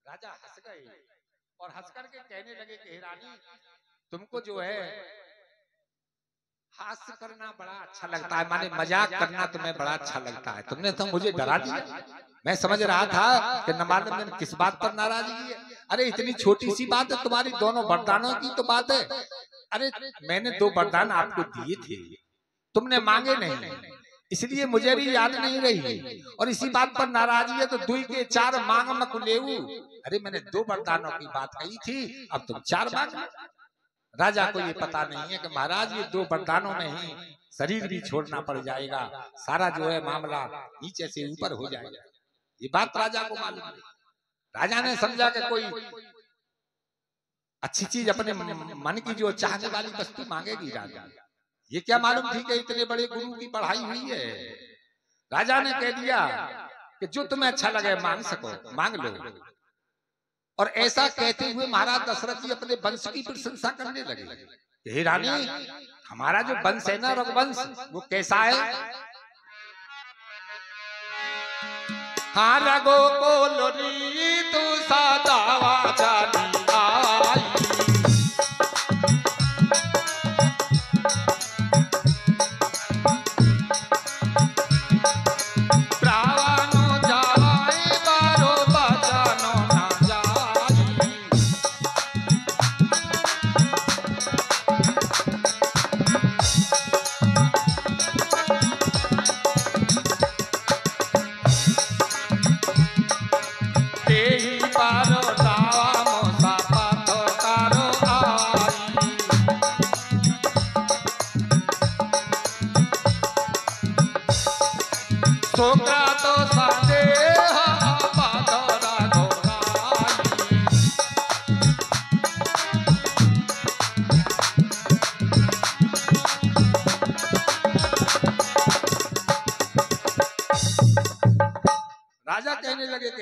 राजा हंस गए और हंस करके कहने लगे कि हे रानी, तुमको जो है हास्य करना बड़ा अच्छा लगता है, माने मजाक करना तुम्हें बड़ा अच्छा लगता है। तुमने तो मुझे डरा दिया। मैं समझ रहा था कि न मालूम दिन किस बात पर नाराजगी है। अरे इतनी छोटी सी बात है, तुम्हारी दोनों वरदानों की तो बात है। अरे मैंने 2 वरदान आपको दिए थे, तुमने मांगे नहीं, इसलिए मुझे भी याद नहीं रही, और इसी बात पर नाराजगी है तो 2 के 4 मांग मत लेऊ। अरे मैंने 2 वरदानों की बात कही थी, अब तुम 4 मांग। राजा को ये पता नहीं है कि महाराज ये 2 वरदानों में ही शरीर भी छोड़ना पड़ जाएगा, सारा जो है मामला नीचे से ऊपर हो जाएगा। ये बात राजा को मालूम है। राजा ने समझा कि कोई अच्छी चीज अपने मन की जो चाहने वाली वस्तु मांगेगी राजा। ये क्या मालूम थी कि इतने बड़े गुरु की पढ़ाई हुई है। राजा ने कह दिया कि जो तुम्हें अच्छा लगे मांग सको, मांग लो। और ऐसा कहते हुए महाराज दशरथ जी अपने वंश की प्रशंसा करने लगे। हे रानी, हमारा जो वंश है ना, रघुवंश, वो कैसा है? हाँ रघो को लोरी तू सादावा जानी आई,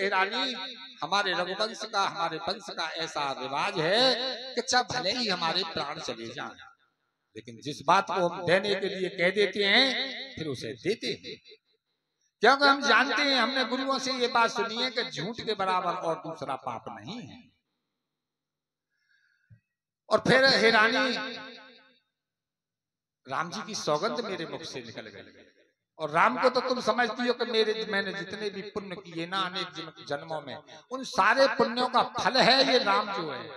रानी, हमारे रघुवंश का, हमारे वंश का ऐसा रिवाज है कि चाहे भले ही हमारे प्राण चले जाएं, लेकिन जिस बात को हम देने के लिए कह देते हैं फिर उसे देते हैं, क्योंकि हम जानते हैं, हमने गुरुओं से ये बात सुनी है कि झूठ के बराबर और दूसरा पाप नहीं है। और फिर हे रानी, राम जी की सौगंध मेरे मुख से निकल गई, और राम को तो तुम समझती हो कि मैंने जितने भी पुण्य किए ना अनेक जन्मों में, उन सारे पुण्यों का फल है ये राम जो है,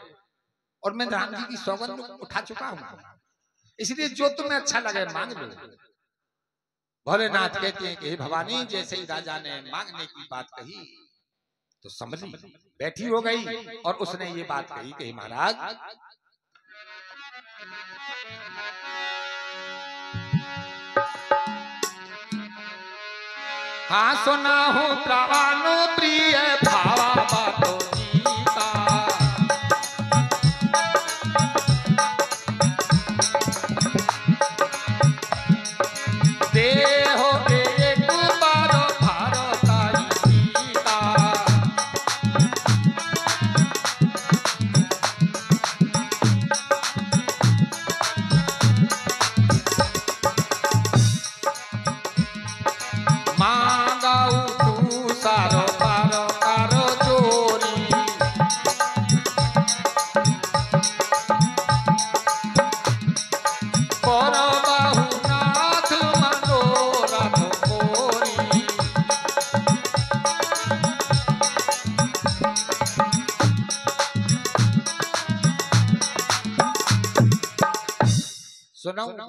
और मैं राम जी की सौगंध उठा चुका हूं, इसलिए जो तुम्हें अच्छा लगे मांग लो। भोलेनाथ कहते हैं कि हे भवानी, जैसे ही राजा ने मांगने की बात कही तो समझी बैठी हो गई, और उसने ये बात कही कि महाराज, हाँ सुना हूँ प्राणो प्रिय भावा बातो जीता, देहो एक बार भारताई सीता,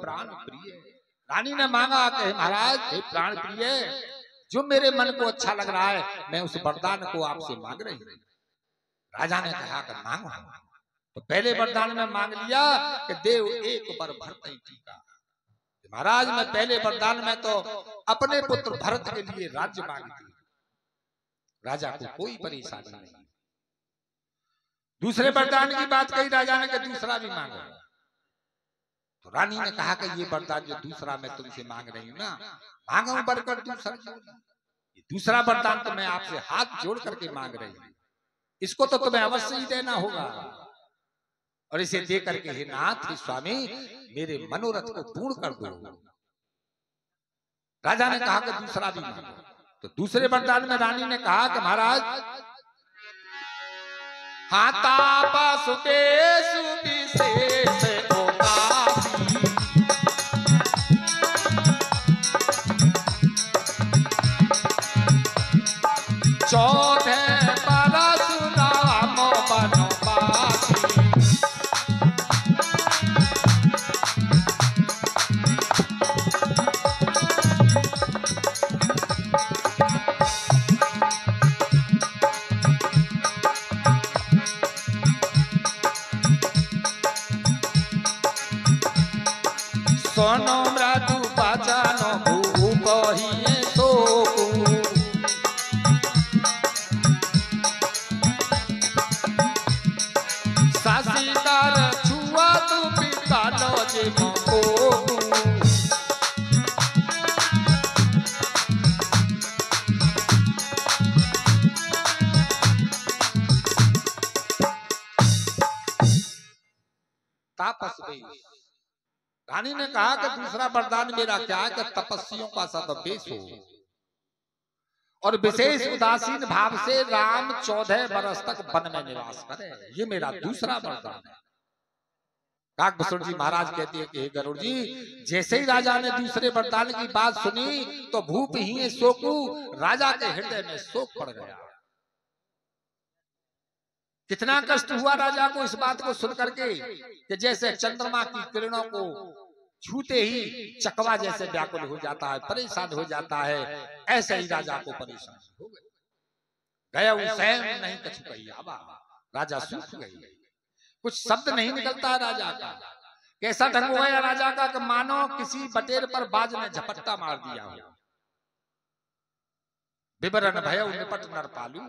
प्राण प्रिय। रानी ने मांगा कि महाराज, हे प्राण प्रिय, जो मेरे मन को अच्छा लग रहा है मैं उस वरदान को आपसे मांग रही हूँ। राजा ने कहा कि मांगो। तो पहले वरदान में मांग लिया कि देव एक बार भरत टीका। महाराज, मैं पहले वरदान में तो अपने पुत्र भरत के लिए राज्य मांगी थी, राजा को कोई परेशानी नहीं। दूसरे वरदान की बात कही राजा ने कि दूसरा भी मांगो। तो रानी ने कहा कि ये वरदान जो दूसरा मैं तुमसे मांग रही हूँ ना, मांगो बढ़कर दूसरा, ये दूसरा वरदान तो मैं आपसे हाथ जोड़ करके मांग रही हूँ, इसको तो तुम्हें अवश्य ही देना होगा, और इसे दे करके हे नाथ, हे स्वामी, मेरे मनोरथ को पूर्ण कर दो। राजा ने कहा कि दूसरा भी मांगो। तो दूसरे वरदान में रानी ने कहा कि महाराज, हाँ तापस बेस विशेष चौथे परशुराम बनवासी सोनो मृदु बचन भूप ही सोकु शशिकर छुआ तू पिताल जे मको तापस बेस। रानी ने कहा कि दूसरा वरदान मेरा क्या है कि तपस्वियों का सदवेश हो और विशेष उदासीन भाव से राम 14 बरस तक वन में निवास करे। ये मेरा दूसरा वरदान है। काकभूषण जी महाराज कहते हैं कि गरुड़ जी, जैसे ही राजा ने दूसरे वरदान की बात सुनी तो भूप ही शोकु, राजा के हृदय में शोक पड़ गया। कितना कष्ट हुआ राजा को इस बात को सुनकर के कि जैसे चंद्रमा की किरणों को छूते ही चकवा जैसे व्याकुल हो जाता है, परेशान हो जाता है, ऐसे ही राजा को परेशानी हो गई। गया स्वयं नहीं कछु कहिया, राजा सूख गई, कुछ शब्द नहीं निकलता राजा का। कैसा ढंग हुआ राजा का कि मानो किसी बटेर पर बाज ने झपट्टा मार दिया हो। विवरण भय निपट नरपालू,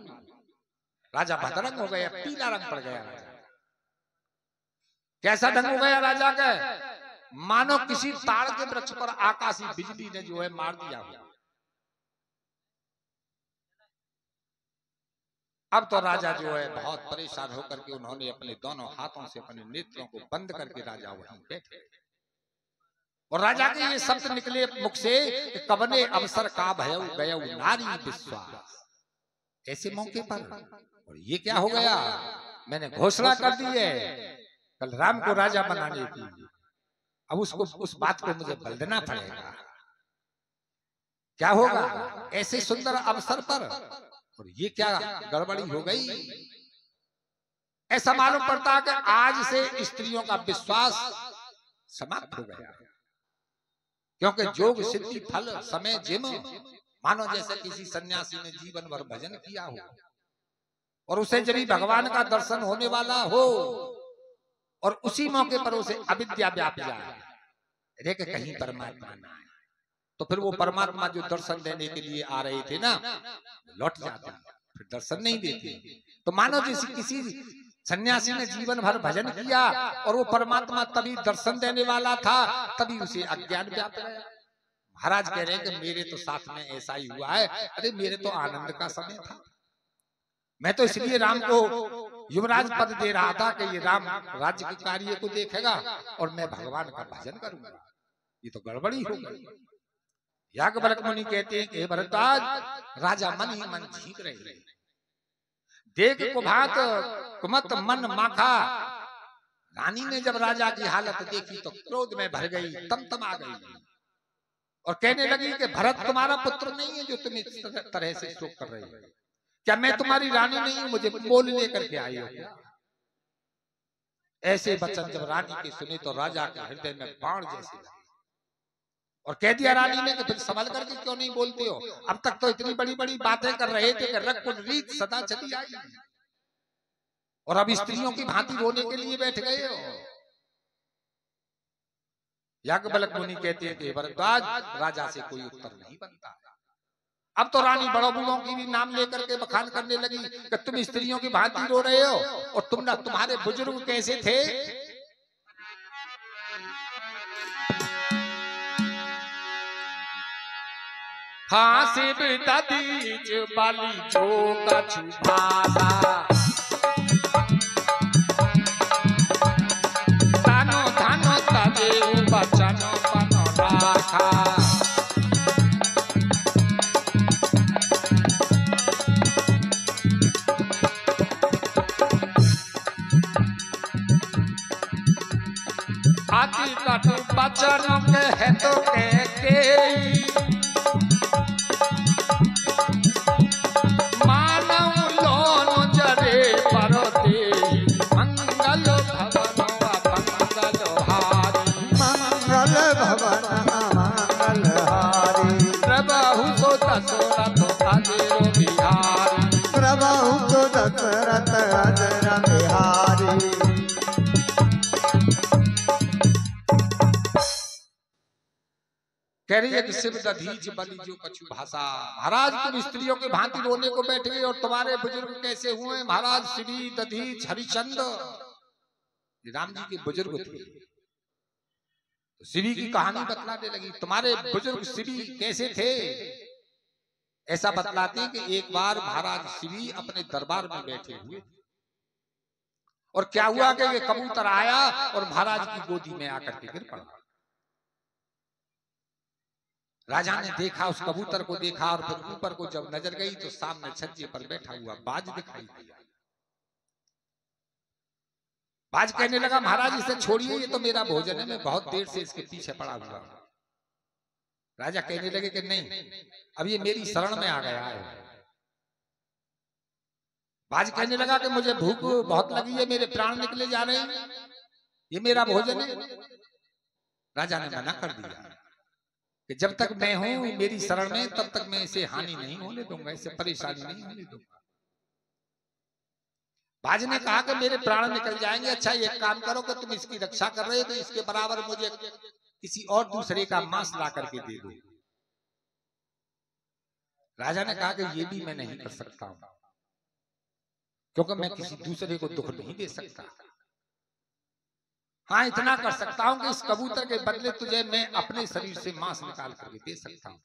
राजा भदरंग हो गया, पीला रंग पड़ गया राजा। कैसा ढंग हो गया राजा का, मानो किसी ताड़ के वृक्ष पर आकाशी बिजली ने जो है मार दिया हो। अब तो राजा जो है बहुत परेशान होकर के उन्होंने अपने दोनों हाथों से अपने नेत्रों को बंद करके राजा वहीं बैठे और राजा के ये शब्द निकले मुख से, कबने अवसर का भय गया नारी विश्वास। ऐसे मौके पर और ये क्या हो गया, मैंने घोषणा कर दी है कल राम को राजा बनाने की, अब उसको उस बात को मुझे बल देना पड़ेगा। क्या होगा ऐसे सुंदर अवसर पर, और ये क्या गड़बड़ी हो गई। ऐसा मालूम पड़ता है कि आज से स्त्रियों का विश्वास समाप्त हो गया, क्योंकि जोग सिद्धि फल समय जिम, मानो जैसे किसी सन्यासी ने जीवन भर भजन किया हो और उसे यदि भगवान का दर्शन होने वाला हो और उसी मौके पर उसे अविद्या व्याप जाए, रे के कहीं परमात्मा ना आए, तो फिर वो परमात्मा जो दर्शन देने के लिए आ रहे थे ना, लौट जाते, फिर दर्शन नहीं देते। तो मानो जैसे किसी सन्यासी ने जीवन भर भजन किया और वो परमात्मा तभी दर्शन देने वाला था, तभी उसे अज्ञान व्याप गया। महाराज कह रहे हैं कि मेरे तो साथ में ऐसा ही हुआ है। अरे मेरे तो आनंद का समय था, मैं तो इसलिए राम को युवराज पद दे रहा था कि ये राम राज्य के कार्य को देखेगा और मैं भगवान का भजन करूंगा। ये तो गड़बड़ी हो गई। याज्ञवल्क्य मुनि कहते हैं कि भरद्वाज, राजा मन ही मन झीक रहे, देख को भात कुमत मन माखा। रानी ने जब राजा की हालत देखी तो क्रोध में भर गई, तमतमा गई और कहने लगी कि भरत तुम्हारा पुत्र नहीं है जो तुम इस तरह से शोक कर रहे हो। क्या मैं तुम्हारी रानी नहीं हूं, मुझे मोल लेकर के आई हो? ऐसे वचन जब रानी के सुने तो राजा के हृदय में बाण जैसे लगे और कह दिया रानी ने कि तुम संभल करके क्यों नहीं बोलते हो? अब तक तो इतनी बड़ी बड़ी बातें कर रहे थे कि रक्त रीत सदा चली आई और अब स्त्रियों की भांति रोने के लिए बैठ गए हो। याज्ञवल्क्य मुनि कहते हैं कि भरद्वाज, राजा से कोई उत्तर नहीं बनता। अब तो रानी बड़ों बूढ़ों की भी नाम लेकर के बखान करने लगी कि तुम स्त्रियों की भांति रो रहे हो और तुम्हारे बुजुर्ग कैसे थे? हाँ शिव ददीज बाली जो कछु भाला, तानो धानो तदे बचन पन राखा। बाकी कटु बचन कहे तो के मानव लोन जरे पर दे मंगल भवन मंगल हारी मंगल भवन मंगल हारी प्रभु तो दशरथ अजर बिहारी प्रभु तो दशरथ अजर बिहारी। कह रही है कि शिव दधीच बलि जो कछु भाषा। महाराज तुम स्त्रियों के भांति रोने को बैठे और तुम्हारे बुजुर्ग कैसे हुए। महाराज श्री दधीच हरिचंद्र राम जी के बुजुर्ग थे। तो शिवी की कहानी बतलाने लगी। तुम्हारे बुजुर्ग शिवी कैसे थे ऐसा बतलाते कि एक बार महाराज शिवी अपने दरबार में बैठे हुए और क्या हुआ कि कबूतर आया और महाराज की गोदी में आकर के गिर पड़ा। राजा ने देखा, उस कबूतर को देखा और फिर ऊपर को जब नजर गई तो सामने छज्जे पर बैठा हुआ बाज दिखाई दिया। बाज कहने लगा महाराज इसे छोड़िए, ये तो मेरा भोजन है, मैं बहुत देर से इसके पीछे पड़ा हुआ हूं। राजा कहने लगे कि नहीं, अब ये मेरी शरण में आ गया है। बाज कहने लगा कि मुझे भूख बहुत लगी है, मेरे प्राण निकले जा रहे हैं, ये मेरा भोजन है। राजा ने मना कर दिया कि जब तक मैं हूं मेरी शरण में तब तक मैं इसे हानि नहीं होने दूंगा, इसे परेशानी नहीं होने दूंगा। बाज ने कहा कि मेरे प्राण निकल जाएंगे। अच्छा एक काम करो कि तुम इसकी रक्षा कर रहे हो तो इसके बराबर मुझे किसी और दूसरे का मांस ला करके दे दो। राजा ने कहा कि ये भी मैं नहीं कर सकता हूं, क्योंकि मैं किसी दूसरे को दुख नहीं दे सकता। हाँ इतना कर सकता हूं कि इस कबूतर के बदले तुझे मैं अपने शरीर से मांस निकाल करके दे सकता हूं।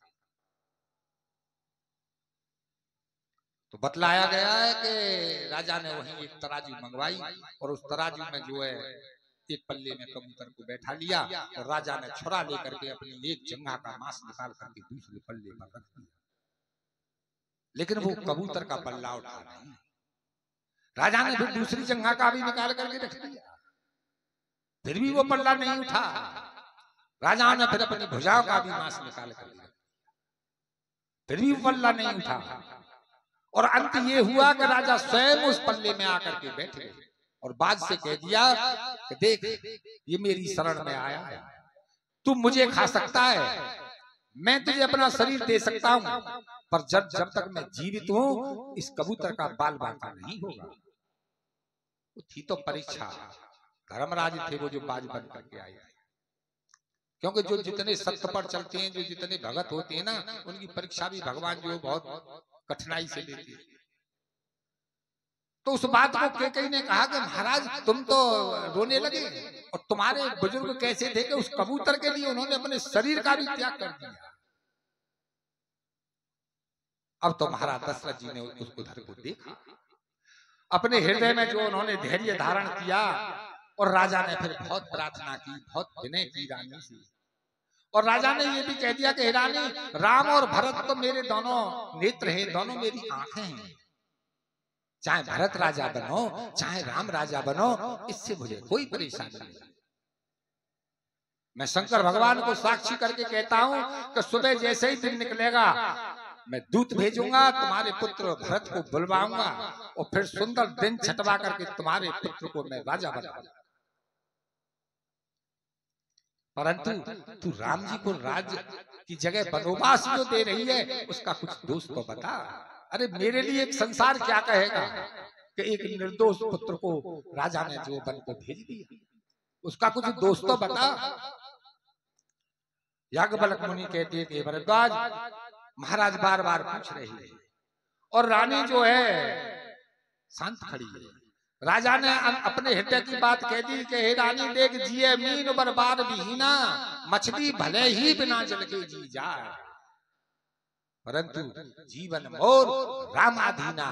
तो बतलाया गया है कि राजा ने वहीं एक तराजू मंगवाई और उस तराजू में जो है एक पल्ले में कबूतर को बैठा लिया और राजा ने छुरा लेकर के अपनी एक जंघा का मांस निकाल करके दूसरे पल्ले पर रख दिया। लेकिन वो कबूतर का पल्ला उठा नहीं। राजा ने फिर दूसरी जंघा का भी निकाल करके रख दिया, फिर भी वो पल्ला नहीं उठा। राजा ने फिर अपनी भुजाओं का भी मांस निकाल कर दिया, फिर भी वो पल्ला नहीं उठा। और अंत ये हुआ कि राजा स्वयं उस पल्ले में आकर के बैठ गए और बाज से कह दिया कि देख ये मेरी शरण में आया है, तू मुझे खा सकता है, मैं तुझे अपना शरीर दे सकता हूं, पर जब तक मैं जीवित हूं इस कबूतर का बाल बांका नहीं होगा। थी तो परीक्षा, धर्मराज थे वो जो बाज बन करके आए, क्योंकि जो जितने सत्य पर चलते हैं, जो जितने भगत होते हैं ना, उनकी परीक्षा भी भगवान जो बहुत कठिनाई से लेते हैं। तो उस बात को कैकेयी ने कहा कि महाराज तुम तो रोने लगे और तुम्हारे बुजुर्ग कैसे थे कि उस कबूतर के लिए उन्होंने अपने शरीर का भी त्याग कर दिया। अब तो महाराज दशरथ जी ने उस उधर को देखा, अपने हृदय में जो उन्होंने धैर्य धारण किया और राजा ने फिर बहुत प्रार्थना की, बहुत विनय की रानी से। और राजा ने ये भी कह दिया कि रानी राम और भरत तो मेरे दोनों नेत्र हैं, दोनों मेरी आंखें हैं, चाहे भरत राजा बनो चाहे राम राजा बनो, इससे मुझे कोई परेशानी नहीं। मैं शंकर भगवान को साक्षी करके कहता हूं कि सुबह जैसे ही दिन निकलेगा मैं दूत भेजूंगा, तुम्हारे पुत्र भरत को बुलवाऊंगा और फिर सुंदर दिन छटवा करके तुम्हारे पुत्र को मैं राजा बनाऊंगा। परंतु तू राम जी को राज्य की जगह बनोवास जो दे रही है उसका कुछ दोष तो बता। अरे मेरे लिए एक संसार क्या कहेगा कि एक निर्दोष पुत्र को राजा ने जो बन को भेज दिया, उसका कुछ दोष तो बता। याज्ञवल्क्य मुनि कहते थे भरद्वाज महाराज बार बार पूछ रहे हैं और रानी जो है शांत खड़ी है। राजा ने अपने हृदय की बात कह दी कि हे रानी देख जिए मीन बर्बाद विहीना, मछली भले ही बिना जल के जी जाए, परंतु जीवन मोर रामाधीना,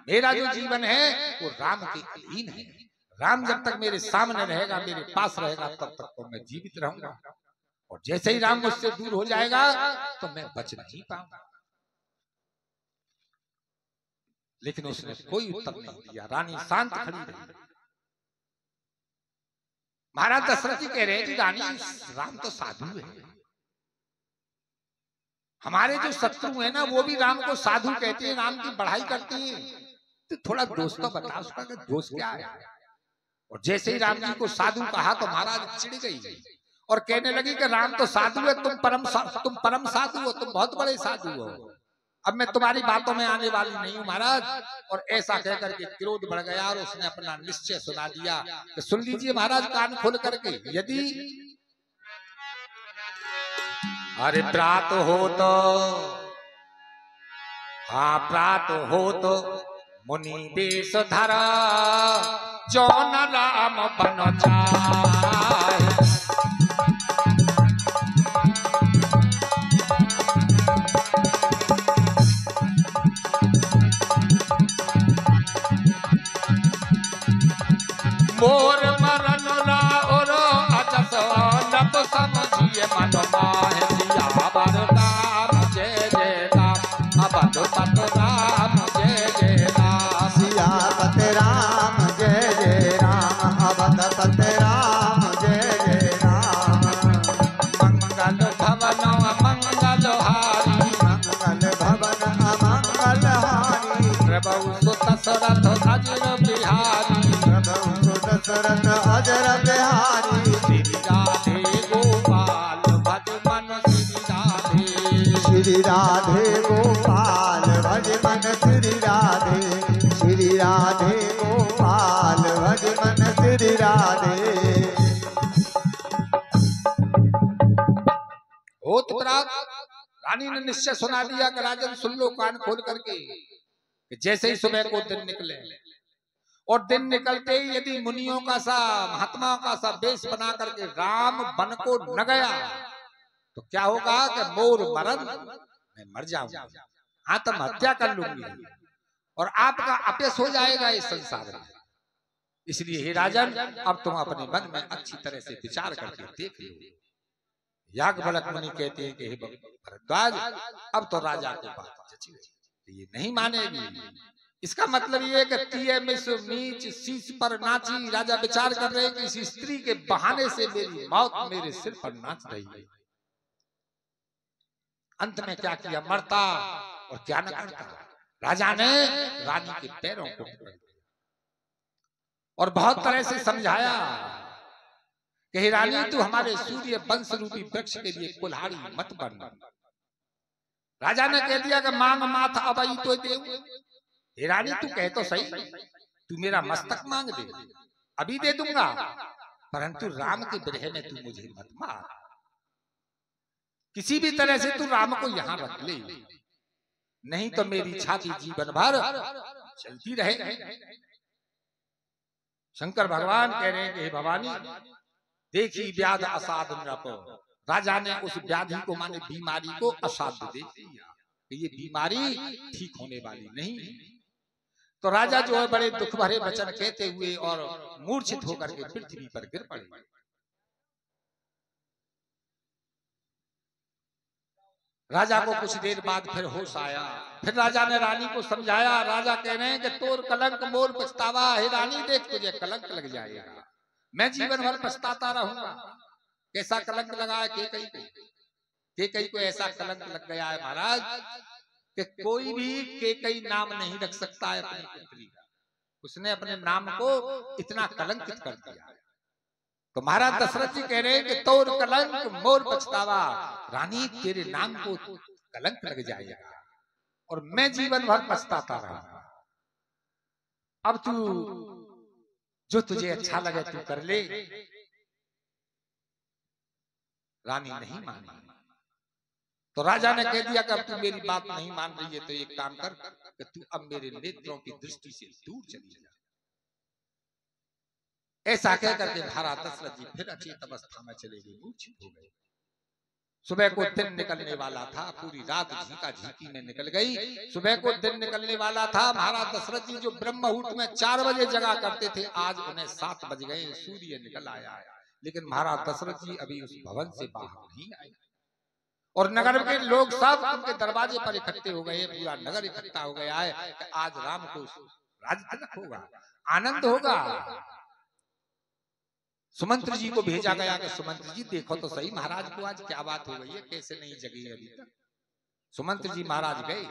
मेरा जो जीवन है वो राम के अधीन है। राम जब तक मेरे सामने रहेगा, मेरे पास रहेगा, तब तक तो मैं जीवित रहूंगा, और जैसे ही राम मुझसे दूर हो जाएगा तो मैं बच नहीं पाऊंगा। लेकिन उसने कोई उत्तर नहीं दिया, रानी शांत खड़ी रही। महाराज दशरथ जी कह रहे हैं कि रानी राम तो साधु है, हमारे जो शत्रु है ना वो भी राम को साधु कहते हैं, राम की बढ़ाई करते हैं, तो थोड़ा दोष तो बता उसका कि दोष क्या है। और जैसे ही राम जी को साधु कहा तो महाराज चिढ़ गई और कहने लगी कि राम तो साधु है, तुम परम साधु हो, तुम बहुत बड़े साधु हो, अब मैं तुम्हारी बातों में आने वाली नहीं हूं महाराज। और ऐसा कहकर के क्रोध बढ़ गया और उसने अपना निश्चय सुना दिया कि सुन लीजिए महाराज कान खोल करके, यदि अरे प्रात हो तो, हाँ प्रात हो तो मुनि वेश धरा, जो न राम बन जाए, मोर मरन और अजस नप समझिए मन माहे, सियावर राम जय जय राम, अवध पत राम जय जय राम, सियापत राम जय जय राम, अवध पत राम जय जय राम। मंगल भवन मंगल हारी, मंगल भवन अमंगल हारी, प्रभु सुत दशरथ अजर बिहारी, प्रभु दशरथ अजर बिहारी, श्री राधे गोपाल भज मन श्री राधे, श्री राधे गोपाल भज मन श्री राधे, श्री राधे गोपाल भज मन श्री राधे। होत प्रात रानी ने निश्चय सुना दिया कि राजन सुन लो कान खोल करके, कि जैसे ही सुबह को दिन निकले और दिन निकलते ही यदि मुनियों का सा महात्माओं का सा वेश बना करके राम बन को न गया तो क्या होगा कि मोर मरन, मैं मर जाऊंगा, हाँ तो हत्या कर लूंगी और आपका अपयश हो जाएगा इस संसार में। इसलिए हे राजन अब तुम अपने मन में अच्छी तरह से विचार करके देख लो। याज्ञवल्क्य मुनि कहते हैं कि हे भरद्वाज अब तो राजा को बात जची है, ये नहीं मानेगी। इसका मतलब ये है कि तिये मिस नीच शीश पर नाची, राजा विचार कर रहे हैं कि इस स्त्री के बहाने से मेरी मौत मेरे सिर पर नाच रही है। अंत में क्या किया, मरता और क्या न करता। राजा ने रानी के पैरों को पकड़ लिया और बहुत तरह से समझाया कि हे रानी तू हमारे सूर्य वंश रूपी वृक्ष के लिए कुल्हाड़ी मत बन। राजा ने कह दिया कि मांग माथ अबई तो दे। हे रानी तू कह तो सही, तू मेरा मस्तक मांग दे, अभी दे दूंगा, परंतु राम के विरह में तू मुझे मत मार। किसी भी तरह से तू राम को यहां रख ले, नहीं तो मेरी छाती जीवन भर चलती रहे। शंकर भगवान कह रहे हैं कि हे भवानी देखी व्याध असाध नृप। राजा ने उस व्याधि को माने बीमारी को असाध्य देख लिया कि ये बीमारी ठीक होने वाली नहीं। तो राजा जो है बड़े दुख भरे वचन कहते हुए और मूर्छित होकर के पृथ्वी पर गिर पड़े। राजा को कुछ देर बाद फिर होश आया। फिर राजा ने रानी को समझाया। राजा कह रहे हैं कि तोर कलंक मोर पछतावा। हे रानी देख तुझे कलंक लग जाएगा, मैं जीवन भर पछताता रहूंगा। कैसा कलंक लगा है केकई को ऐसा कलंक लग गया है महाराज कि कोई भी केकई नाम नहीं रख सकता है अपनी पुत्री का। उसने अपने नाम को इतना कलंकित कर दिया। तो महाराज दशरथ जी कह रहे हैं कि तोर कलंक मोर पछतावा। रानी तेरे नाम को कलंक लग जाएगा और मैं जीवन भर पछताता रहूंगा। अब तू जो तुझे अच्छा लगे तू कर ले। रानी नहीं मानी तो राजा ने कह दिया कि अब तू मेरी बात नहीं मान रही है तो एक काम कर कि तू अब मेरे नेत्रों की दृष्टि से दूर चली जा। ऐसा कह करके महाराज दशरथ जी फिर अचेत अवस्था में चले गए, मूर्छित हो गए। सुबह को दिन निकलने वाला था, पूरी रात झीका झीकी में निकल गई। सुबह को दिन निकलने वाला था। महाराज दशरथ जी जो ब्रह्म मुहूर्त में 4 बजे जगा करते थे, आज उन्हें 7 बज गए, सूर्य निकल आया। लेकिन महाराज दशरथ जी अभी उस भवन से बाहर नहीं आए और नगर के लोग सब उनके दरवाजे पर इकट्ठे हो गए। पूरा नगर इकट्ठा हो गया है कि आज राम को राज तिलक होगा, आनंद होगा। सुमंत्र जी को भेजा गया कि सुमंत्र जी देखो तो सही महाराज को आज क्या बात हो गई है, कैसे नहीं जगी अभी तक। सुमंत्र जी महाराज गए,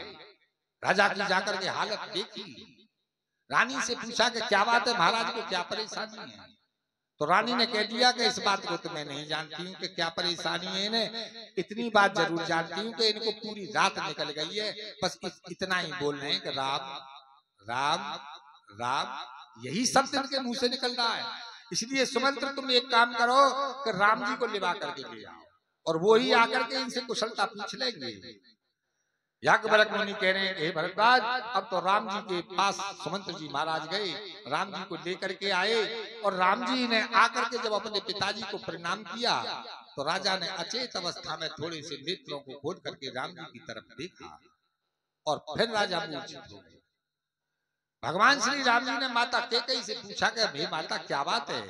राजा की जाकर के हालत देखी, रानी से पूछा कि क्या बात है महाराज को, क्या परेशानी है। तो रानी ने कह दिया कि इस बात को तो मैं नहीं जानती हूँ कि क्या परेशानी है इन्हें, इतनी बात जरूर जानती हूँ कि इनको पूरी रात निकल गई है, बस इतना ही बोल रहे हैं कि राम राम राम, यही शब्द इनके मुंह से निकल रहा है। इसलिए सुमंत्र तुम एक काम करो कि राम जी को लिवा करके ले आओ और वो ही आकर के इनसे कुशलता पूछ लेंगे। याज्ञवल्क्य मुनि कह रहे हैं हे भरद्वाज, अब तो राम जी के पास सुमंत्र जी महाराज गए, राम जी को लेकर के आए और राम जी ने आकर के जब अपने पिताजी को प्रणाम किया तो राजा ने अचेत अवस्था में थोड़े से नेत्रों को खोल करके राम जी की तरफ देखा और फिर राजा मूर्छित हो गए। भगवान श्री राम जी ने माता कैकेयी से पूछा कि हे माता क्या बात है।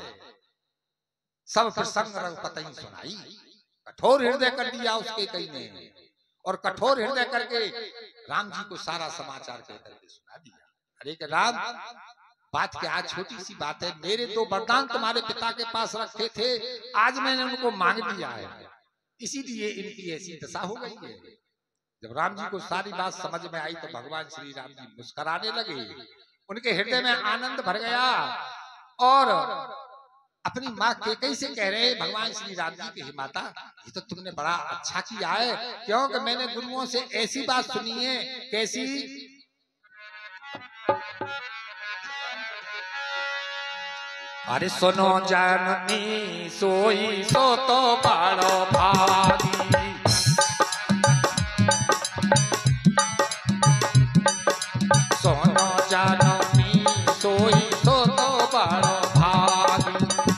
सब प्रसंग रघुपति सुनाई, कठोर हृदय कर दिया उसके कई ने और कठोर हृदय करके राम जी को सारा समाचार कह करके सुना दिया। अरे कि राम, बात क्या, छोटी सी बात है, मेरे 2 वरदान तुम्हारे पिता के पास रखे थे, आज मैंने उनको मांग लिया है, इसीलिए इनकी ऐसी दशा हो गई है। जब राम जी को सारी बात समझ में आई तो भगवान श्री राम जी मुस्कुराने लगे, उनके हृदय में आनंद भर गया और अपनी माँ कैकेयी से कह रहे भगवान श्री राम जी की माता, ये तो तुमने बड़ा अच्छा किया है, क्योंकि मैंने गुरुओं से ऐसी बात सुनी है। कैसी? अरे सुनो जननी सोई सो तो बड़ो भागी, सुनो जननी सोई सो तो बड़ो भागी,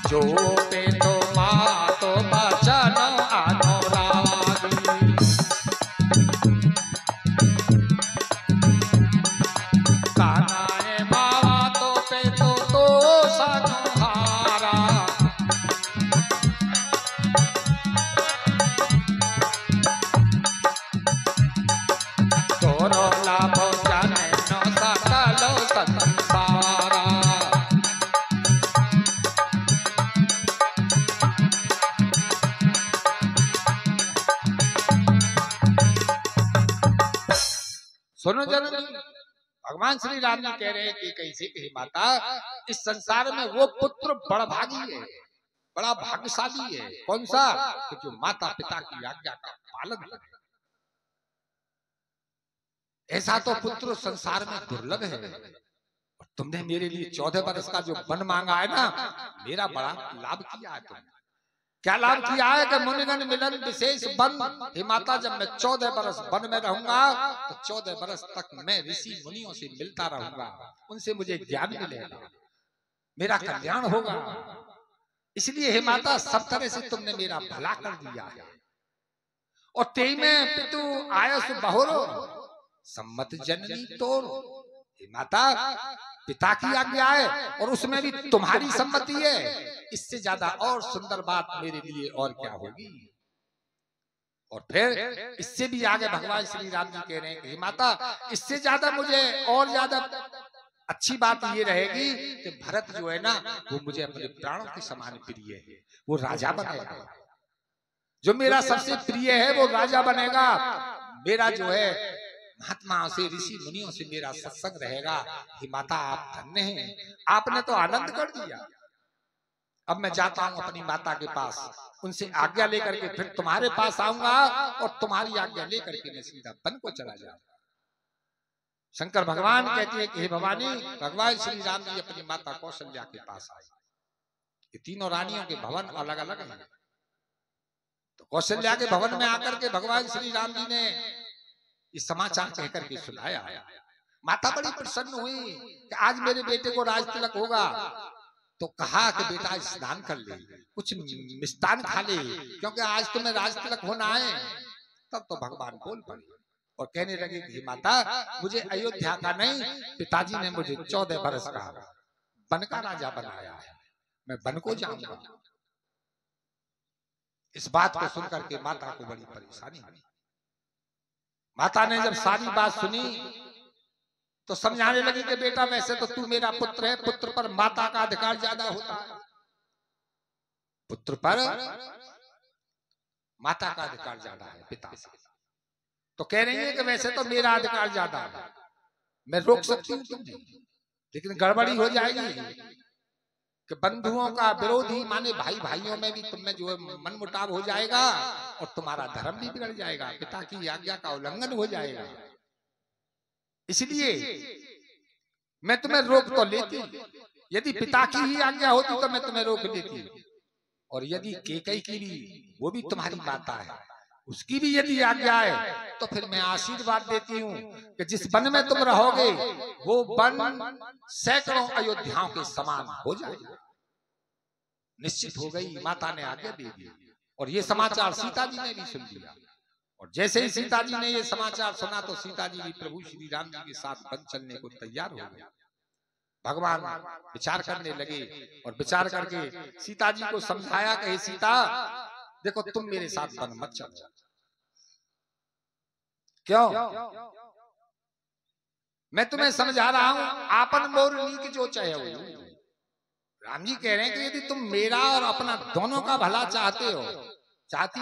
जो पे तो माँ तो बचन अनुरागी, कानाए बाबा तो पे तो सनहारा, तोरो लाभ जाने न सकलो संसारा। सुनो जननी, भगवान श्री राम जी कह रहे हैं कि कैसे कही माता, इस संसार में वो पुत्र बड़ा भागी है, बड़ा भाग्यशाली है। कौन सा? कि जो माता पिता की आज्ञा का पालन करे। ऐसा तो पुत्र संसार में दुर्लभ है। और तुमने मेरे लिए 14 वर्ष का जो वन मांगा है ना, मेरा बड़ा लाभ किया है तुमने। क्या लाभ किया है कि मुनिगण मिलन विशेष वन। हे माता, जब मैं 14 वर्ष वन में रहूंगा तो 14 वर्ष तक मैं ऋषि मुनियों से मिलता रहूंगा, उनसे मुझे ज्ञान मिलेगा, मेरा कल्याण होगा। इसलिए हे माता, सब तरह से तुमने मेरा भला कर दिया है। और तेई में पितु आयस बहुरो सम्मत जननी तोरो। हे माता, पिता की आज्ञा है और उसमें भी तुम्हारी सम्मति है, इससे ज्यादा और सुंदर बात मेरे लिए और क्या होगी। और फिर इससे भी आगे भगवान श्री राम जी कह रहे हैं कि माता, इससे ज्यादा मुझे और ज्यादा अच्छी बात ये रहेगी कि भरत जो है ना, वो मुझे अपने प्राणों के समान प्रिय है, वो राजा बनेगा। जो मेरा सबसे प्रिय है वो राजा बनेगा। मेरा जो है महात्मा से, ऋषि मुनियों से मेरा सत्संग रहेगा। कि माता, आप धन्य हैं, आपने तो आनंद कर दिया। अब मैं जाता हूं अपनी माता के पास, उनसे आज्ञा लेकर के फिर तुम्हारे पास आऊंगा और तुम्हारी आज्ञा लेकर के मैं सीधा वन को चला जाऊंगा। शंकर भगवान कहते हैं कि हे भवानी, भगवान श्री राम जी अपनी माता कौशल्या के पास आए। ये तीनों रानियों के भवन अलग अलग हैं। तो कौशल्या के भवन में आकर के भगवान श्री राम जी ने इस समाचार कहकर के सुनाया। माता बड़ी प्रसन्न हुई कि आज मेरे बेटे को राज तिलक होगा। तो कहा कि बेटा स्नान कर ले, कुछ मिष्टान खा ले, क्योंकि आज तुम्हें राज तिलक होना है। तब तो भगवान बोल पड़े और कहने लगे कि माता, मुझे अयोध्या का नहीं, पिताजी ने मुझे 14 वर्ष का वन का राजा बनाया है, मैं वन को जाऊंगा। इस बात को सुनकर के माता को बड़ी परेशानी हुई। माता ने जब सारी बात सुनी तो समझाने लगी कि बेटा, वैसे तो तू मेरा पुत्र है, पुत्र पर माता का अधिकार ज्यादा होता है। पुत्र पर माता का अधिकार ज्यादा है पिता से। तो कह रही है कि वैसे तो मेरा अधिकार ज्यादा है, मैं रोक सकती हूँ तुमने, लेकिन गड़बड़ी हो जाएगी कि बंधुओं का विरोधी माने भाई भाइयों में भी तुम में जो है मनमुटाव हो जाएगा और तुम्हारा धर्म भी बिगड़ जाएगा, पिता की आज्ञा का उल्लंघन हो जाएगा। इसलिए मैं तुम्हें रोक तो लेती, यदि पिता की ही आज्ञा होती तो मैं तुम्हें रोक लेती, और यदि कैकेयी की भी, वो भी तुम्हारी माता है, उसकी भी यदि आज्ञा है तो फिर मैं आशीर्वाद देती हूँ कि जिस वन में तुम रहोगे वो वन सैकड़ों अयोध्याओं के समान हो जाएगा। निश्चित हो गई, माता ने आज्ञा दे दी। और ये समाचार सीता जी ने भी सुन लिया, और जैसे ही सीता जी ने ये समाचार सुना तो सीता जी भी प्रभु श्री राम जी के साथ वन चलने को तैयार हो गए। भगवान विचार करने लगे और विचार करके सीता जी को समझाया कि सीता देखो, तुम मेरे साथ वन मत चलो। क्यों? मैं तुम्हें समझा रहा हूं, आपन मोर नीक जो चाहे हो। राम जी कह रहे हैं कि यदि तुम मेरा और अपना दोनों का भला चाहती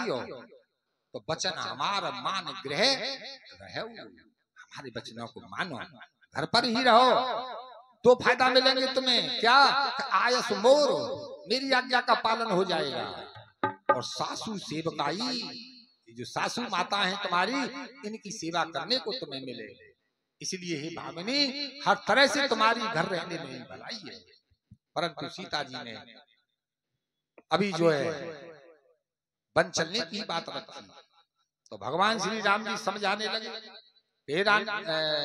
हो तो वचन हमारा मान ग्रह रहो, हमारे वचनों को मानो, घर पर ही रहो। दो फायदा मिलेंगे तुम्हें, क्या? आयस मोर, मेरी आज्ञा का पालन हो जाएगा, और सासू सेवकाई, ये जो सासू माता है तुम्हारी, इनकी सेवा करने को तुम्हें मिले। इसलिए हे भामिनी, हर तरह से तुम्हारी घर रहने में भलाई है। परंतु सीता जी ने अभी जो है वन चलने की बात रखी, तो भगवान श्री राम जी समझाने लगे, हे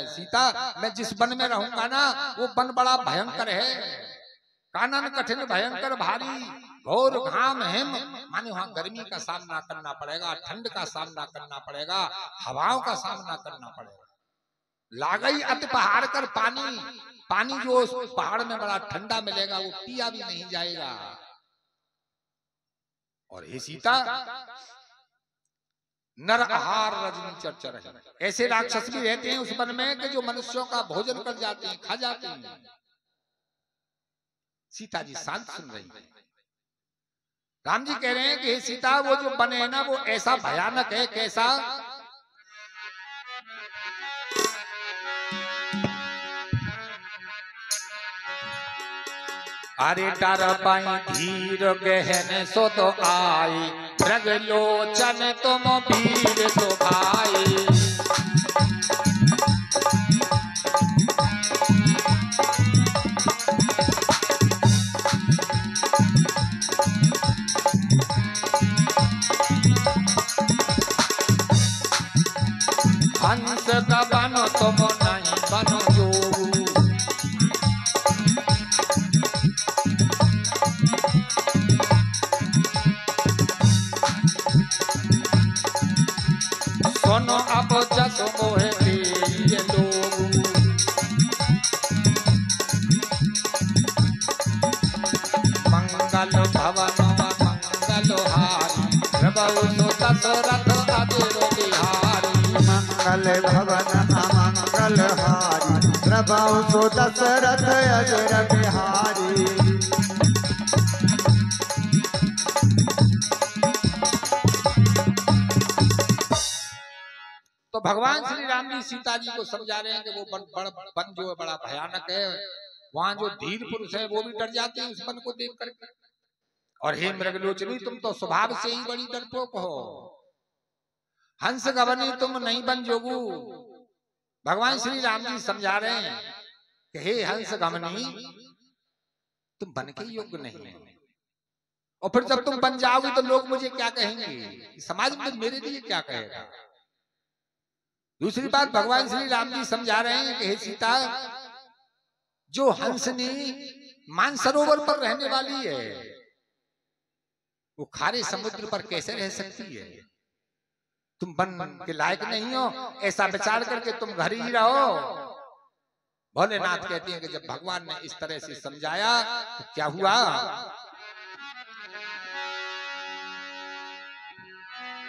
सीता, मैं जिस वन में रहूंगा ना वो वन बड़ा भयंकर है, कानन कठिन भयंकर भारी, घोर घाम हिम, माने वहां गर्मी का सामना करना पड़ेगा, ठंड का सामना करना पड़ेगा, हवाओं का सामना करना पड़ेगा। लागई अति पहाड़ कर पानी जो उस पहाड़ में बड़ा ठंडा मिलेगा वो पिया भी नहीं जाएगा। और हे सीता, नर आहार रजनी चरचर है, ऐसे राक्षस भी रहते हैं उस वन में कि जो मनुष्यों का भोजन कर जाते हैं, खा जाते हैं। सीता जी शांत सुन रही है। राम जी कह रहे हैं कि हे सीता, वो जो वन है ना वो ऐसा भयानक है, कैसा? अरे डर पाई धीर गहन सो तो आई, मृग लोचन तुम वीर तो भाई। हंस का बनो तुम नहीं बनो जो, सुनो अब जस मोहे ये लोग। मंगल भवन मंगल हारी, प्रभु तो दशरथ अधीर बिहारी। मंगल भवन अमंगल हारी, प्रभु सो दशरथ अजर बिहारी। तो भगवान श्री राम जी सीता जी को समझा रहे हैं कि वो वन जो है बड़ा भयानक है, वहां जो धीर पुरुष है वो भी डर जाते हैं उस वन को देख करके। और हे मृगलोचनी, तुम तो स्वभाव से ही बड़ी डरपोक हो, हंस गवनी तुम नहीं बन जोगू। भगवान श्री राम जी समझा रहे हैं कि हे हंस गमनी, तुम बन के योग्य नहीं हो, और फिर जब तुम बन जाओगे तो लोग मुझे क्या कहेंगे, समाज में मेरे लिए क्या कहेगा। दूसरी बात भगवान श्री राम जी समझा रहे हैं कि हे सीता, जो हंसनी मानसरोवर पर रहने वाली है वो खारे समुद्र पर कैसे रह सकती है? तुम बन के लायक नहीं हो, ऐसा विचार करके तुम घर ही रहो। भोलेनाथ कहते हैं कि जब भगवान ने इस तरह से समझाया तो क्या हुआ?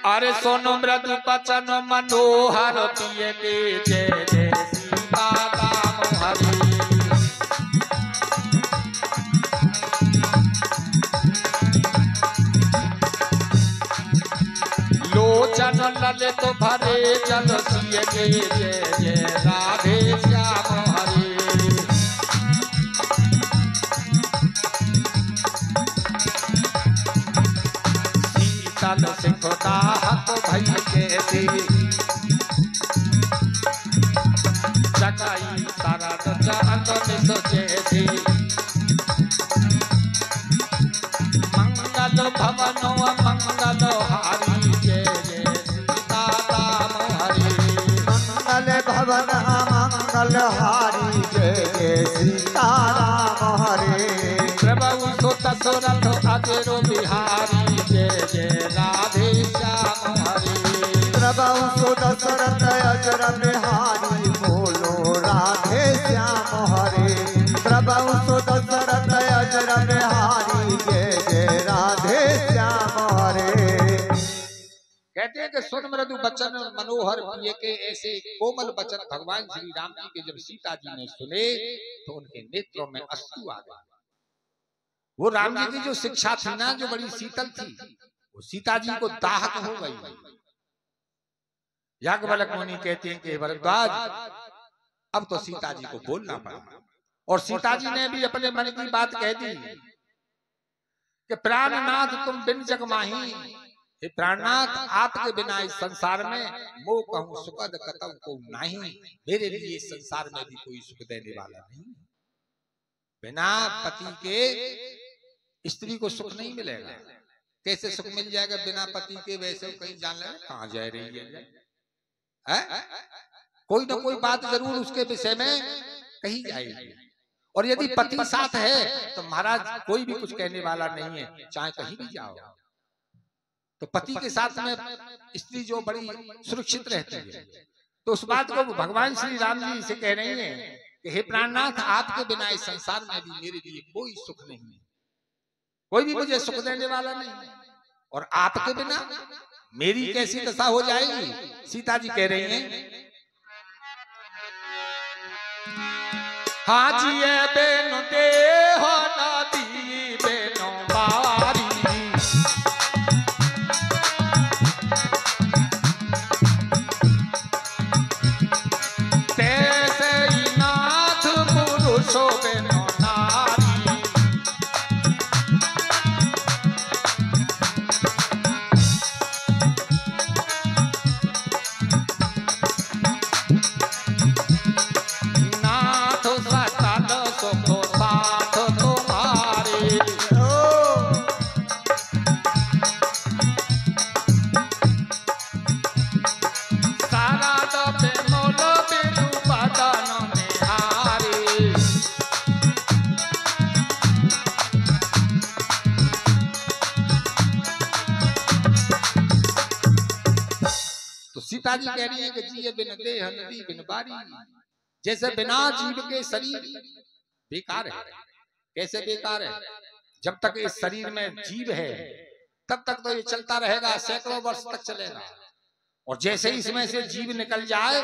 अरे सोनो मृदु बचन मनोहर पिए के जय जय सीता राम हरि। नयन ललित भरे जल सिय के जय जय राधे श्याम हरे। शीतल सिखदाहक भई कैसी जगाई शरद चंदन जैसी। मंगल भवन मंगल हारी जय जय सीताराम हरे। मंगल भवन मंगल हारी जय जय सीताराम हरे। प्रभु सुत सुरथ अजर बिहारी जय जय राधे श्याम हरे। प्रभु सुत सुरथ अजर बिहारी बोलो राधे श्याम हरे। प्रभु सुत सुरथ अजर बिहारी जय जय राधे श्याम हरे। कहते हैं कि सुन मृदु बचन मनोहर प्रिय के ऐसे कोमल बचन भगवान श्री राम जी के जब सीता जी ने सुने तो उनके नेत्रों में अश्रु आ गए। वो राम जी की जो शिक्षा थी ना, जो बड़ी शीतल थी, वो सीता जी को दाहक हो गई। याज्ञवल्क्य मुनि कहते हैं कि भरद्वाज अब तो सीता जी को बोलना पड़ा। और सीता जी ने भी अपने मन की बात कह दी कि प्राणनाथ तुम बिन जग माही। हे प्राणनाथ, आपके बिना इस संसार में मोह कहूं सुखद कतौ को नहीं। मेरे लिए इस संसार में भी कोई सुख देने वाला नहीं। बिना पति के स्त्री को सुख नहीं मिलेगा। कैसे सुख मिल जाएगा बिना पति के? वैसे कहीं जान ले कहाँ जा रही है? कोई ना कोई बात जरूर उसके विषय में कही जाएगी। और यदि पति साथ है तो महाराज कोई भी कुछ कहने वाला नहीं है, चाहे कहीं भी जाओ। तो पति के साथ में स्त्री जो बड़ी सुरक्षित रहती है। तो उस बात को भगवान श्री राम जी से कह रही है कि हे प्राणनाथ, आपके बिना इस संसार में भी मेरे लिए कोई सुख नहीं है। कोई भी मुझे सुख देने वाला नहीं है। और आपके बिना मेरी कैसी दशा हो जाएगी? सीता जी कह रही हैं, हाजी बेनो दे हो नदी बेनो बारी। तैसे ही नाथ पुरुषो बेनो नारी। सीता जी कह रही है कि जिए बिन देह नदी बिन बारी। जैसे बिना जीव के शरीर बेकार है। कैसे बेकार है? जब तक इस शरीर में जीव है तब तक तो ये चलता रहेगा, सैकड़ों वर्ष तक चलेगा। और जैसे इसमें से जीव निकल जाए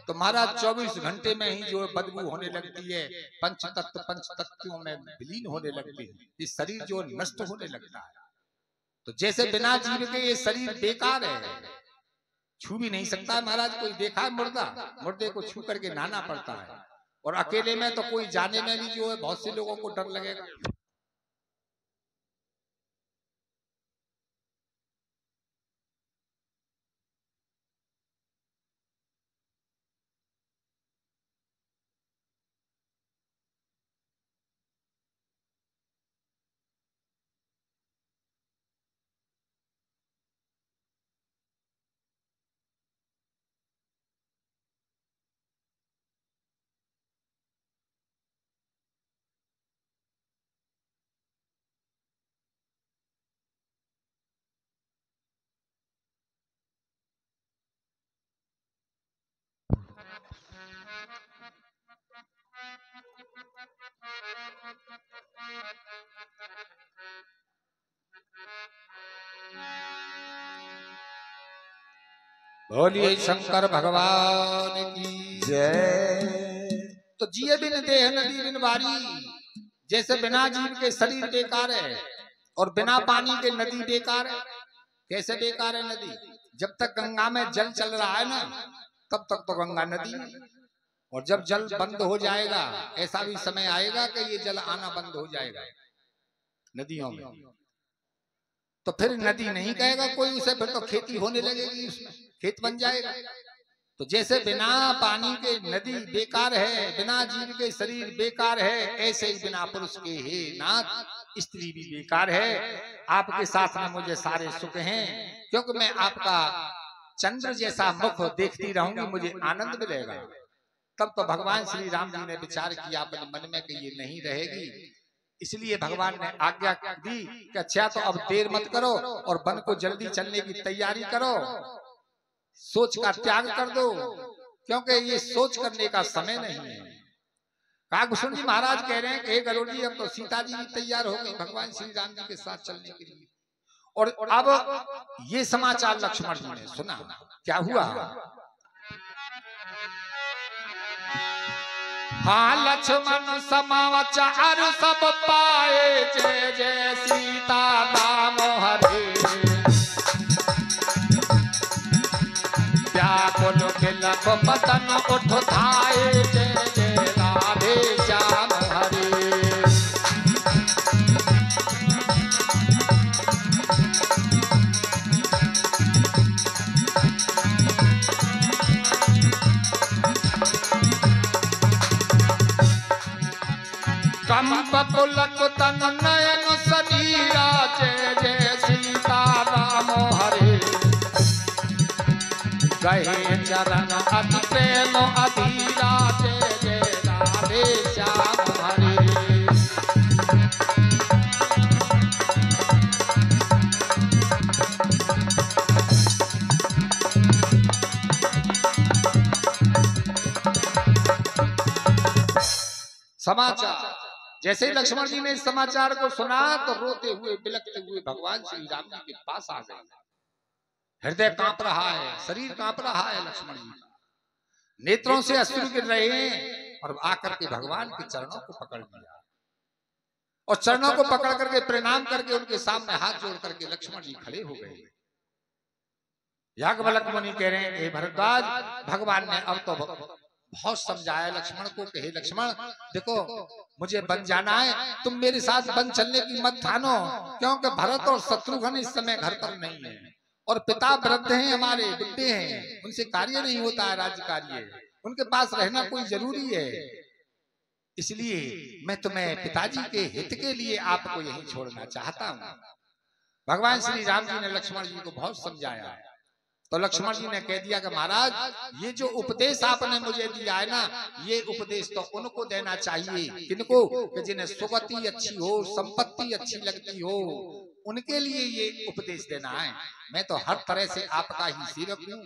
तो महाराज 24 घंटे में ही जो बदबू होने लगती है, पंच तत्वों में विलीन होने लगती है, ये शरीर जो नष्ट होने लगता है। तो जैसे बिना जीव के ये शरीर बेकार है, छू भी नहीं सकता है। महाराज कोई देखा है मुर्दा? मुर्दे को छू करके नहाना पड़ता है। और अकेले में तो कोई जाने में भी जो है बहुत से लोगों को डर लगेगा। बोलिए शंकर भगवान की जय। तो जिए बिन देह नदी बिन बारी। जैसे बिना जीव के शरीर बेकार है और बिना पानी के नदी बेकार है। कैसे बेकार है नदी? जब तक गंगा में जल चल रहा है ना तब तक तो गंगा नदी है, और जब जल बंद हो जाएगा ऐसा भी समय आएगा कि ये जल आना बंद हो जाएगा नदियों में, तो फिर नदी नहीं कहेगा कोई उसे, फिर तो खेती होने लगेगी, उसमें खेत बन जाएगा। तो जैसे बिना पानी के नदी बेकार है, बिना जीव के शरीर बेकार है, ऐसे ही बिना पुरुष के हे नाथ स्त्री भी बेकार है। आपके साथ में मुझे सारे सुख हैं, क्योंकि मैं आपका चंद्र जैसा मुख देखती रहूंगी, मुझे आनंद मिलेगा। तब तो भगवान श्री राम जी ने विचार किया अपने मन में कि ये नहीं रहेगी, इसलिए भगवान ने आज्ञा दी कि अच्छा तो अब देर मत करो और वन को जल्दी चलने की तैयारी करो, सोच का त्याग कर दो, क्योंकि ये सोच करने का समय नहीं है। कागभूषण जी महाराज कह रहे हैं कि हे गरुड़ जी, अब तो सीता जी भी तैयार हो गई भगवान श्री राम जी के साथ चलने के लिए। और अब ये समाचार लक्ष्मण जी ने सुना, क्या हुआ? हाँ, लक्ष्मण समाचार सब पाए, जय जय सीता राम हरे। व्याकुल बिलख बदन उठ धाये, जय जय राधे श्याम हरे। कंप पुलक तन नयन सनीरा, जय जय सीता राम हरे। गहे चरण अति प्रेम अधीरा, जय जय राधे श्याम हरे। समाचार जैसे ही लक्ष्मण जी ने इस समाचार को सुना तो रोते हुए बिलखते हुए भगवान श्री राम जी के पास आ गए। हृदय कांप रहा है, शरीर कांप रहा है लक्ष्मण जी का, नेत्रों से अश्रु गिर रहे हैं, और आकर के भगवान के चरणों को पकड़ लिया, और चरणों को पकड़ करके प्रणाम करके उनके सामने हाथ जोड़ करके लक्ष्मण जी खड़े हो गए। याज्ञवल्क्य मुनि कह रहे हैं, हे भरद्वाज, भगवान ने अब तो बहुत समझाया लक्ष्मण को कि हे लक्ष्मण देखो, मुझे वन जाना है, तुम मेरे साथ वन चलने की मत ठानो, क्योंकि भरत और शत्रुघ्न इस समय घर पर नहीं है, और पिता वृद्ध हैं, हमारे बुढ़े हैं, उनसे कार्य नहीं होता है, राज्य कार्य, उनके पास रहना कोई जरूरी है। इसलिए मैं तुम्हें पिताजी के हित के लिए आपको यहीं छोड़ना चाहता हूँ। भगवान श्री राम जी ने लक्ष्मण जी को बहुत समझाया, तो लक्ष्मण जी ने कह दिया कि महाराज, ये जो उपदेश आपने मुझे दिया है ना, ये उपदेश तो उनको देना चाहिए, किनको? कि जिन्हें सुगति अच्छी हो, संपत्ति अच्छी लगती हो, उनके लिए ये उपदेश देना है। मैं तो हर तरह से आपका ही सेवक हूँ,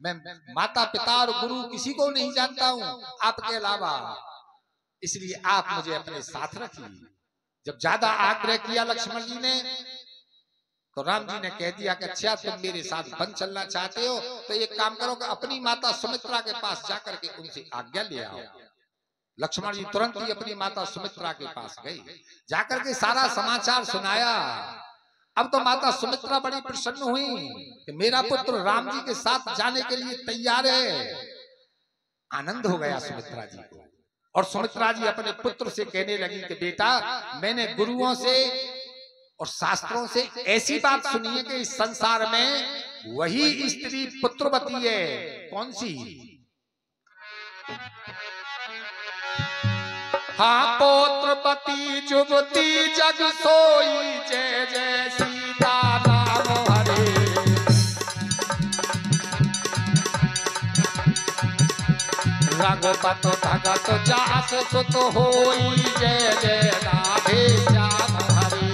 मैं माता पिता और गुरु किसी को नहीं जानता हूँ आपके अलावा, इसलिए आप मुझे अपने साथ रखिए। जब ज्यादा आग्रह किया लक्ष्मण जी ने, तो राम जी ने कह दिया कि अच्छा तुम मेरे साथ वन चलना चाहते हो तो एक काम करो कि अपनी माता सुमित्रा के पास जाकर के उनसे आज्ञा ले आओ। लक्ष्मण जी तुरंत ही अपनी माता सुमित्रा के पास गए, जाकर के सारा समाचार सुनाया। अब तो माता सुमित्रा बड़ी प्रसन्न हुई कि मेरा पुत्र राम जी के साथ जाने के लिए तैयार है। आनंद हो गया सुमित्रा जी को, और सुमित्रा जी अपने पुत्र से कहने लगी कि बेटा, मैंने गुरुओं से और शास्त्रों से ऐसी बात सुनी है कि इस संसार में वही स्त्री पुत्रवती है। कौन सी? हाँ, पुत्रवती जुवती जग सोई, जय जय सीता राम हरे। रघुपत भगत जास सुत होई, जय जय राधे श्याम हरे।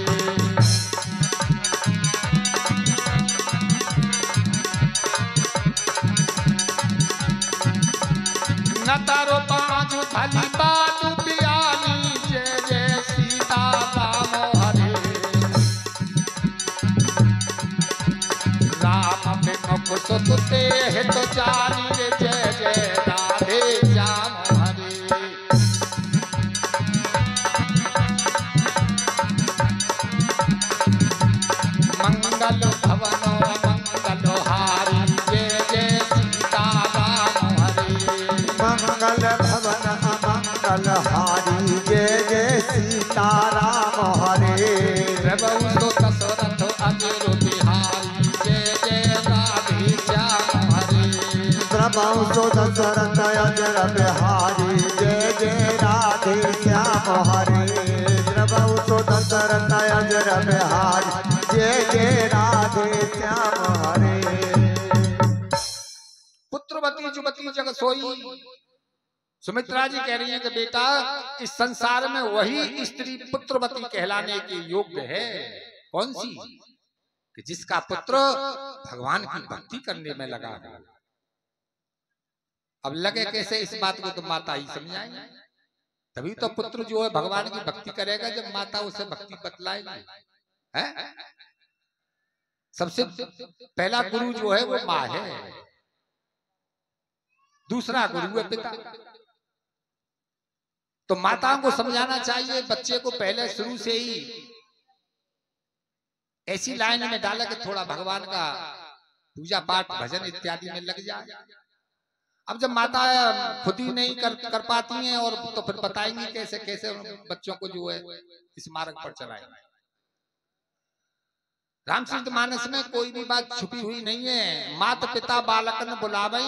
नतरो बाजू थली बाजू पियानी, जय जय सीता राम हरे। राम विमुख सुतते हित जानी, जय जय राधे श्याम हरे। मंगल भवन मंगल हारी, सीताराम हरे। प्रभु सो दशरथ अजर बिहारी जय जय राधे श्याम हरे। प्रभु सो दशरथ अजर बिहारी जय जय राधे श्याम हरे। प्रभु सो दशरथ अजर बिहारी जय जय राधे श्याम हरे। पुत्रवती जुवती जग सोई। सुमित्रा जी कह रही है कि बेटा इस संसार में वही स्त्री पुत्रवती कहलाने के योग्य है। कौन सी? कि जिसका पुत्र भगवान की भक्ति करने में लगा है। अब लगे कैसे इस बात को तो माता ही समझाएंगे। तभी तो पुत्र जो है भगवान की भक्ति करेगा जब माता उसे भक्ति बतलाएगी। है सबसे पहला गुरु जो है वो माँ है, दूसरा गुरु है पिता। तो माताओं को समझाना चाहिए बच्चे को पहले शुरू से ही ऐसी लाइन में डाला कि थोड़ा भगवान का पूजा पाठ भजन इत्यादि में लग जाए। अब जब माता खुद ही नहीं कर पाती हैं और तो फिर बताएंगी कैसे कैसे बच्चों को जो है इस मार्ग पर चलाएंगे। रामचरितमानस में कोई भी बात छुपी हुई नहीं है। माता पिता बालकन बुलावई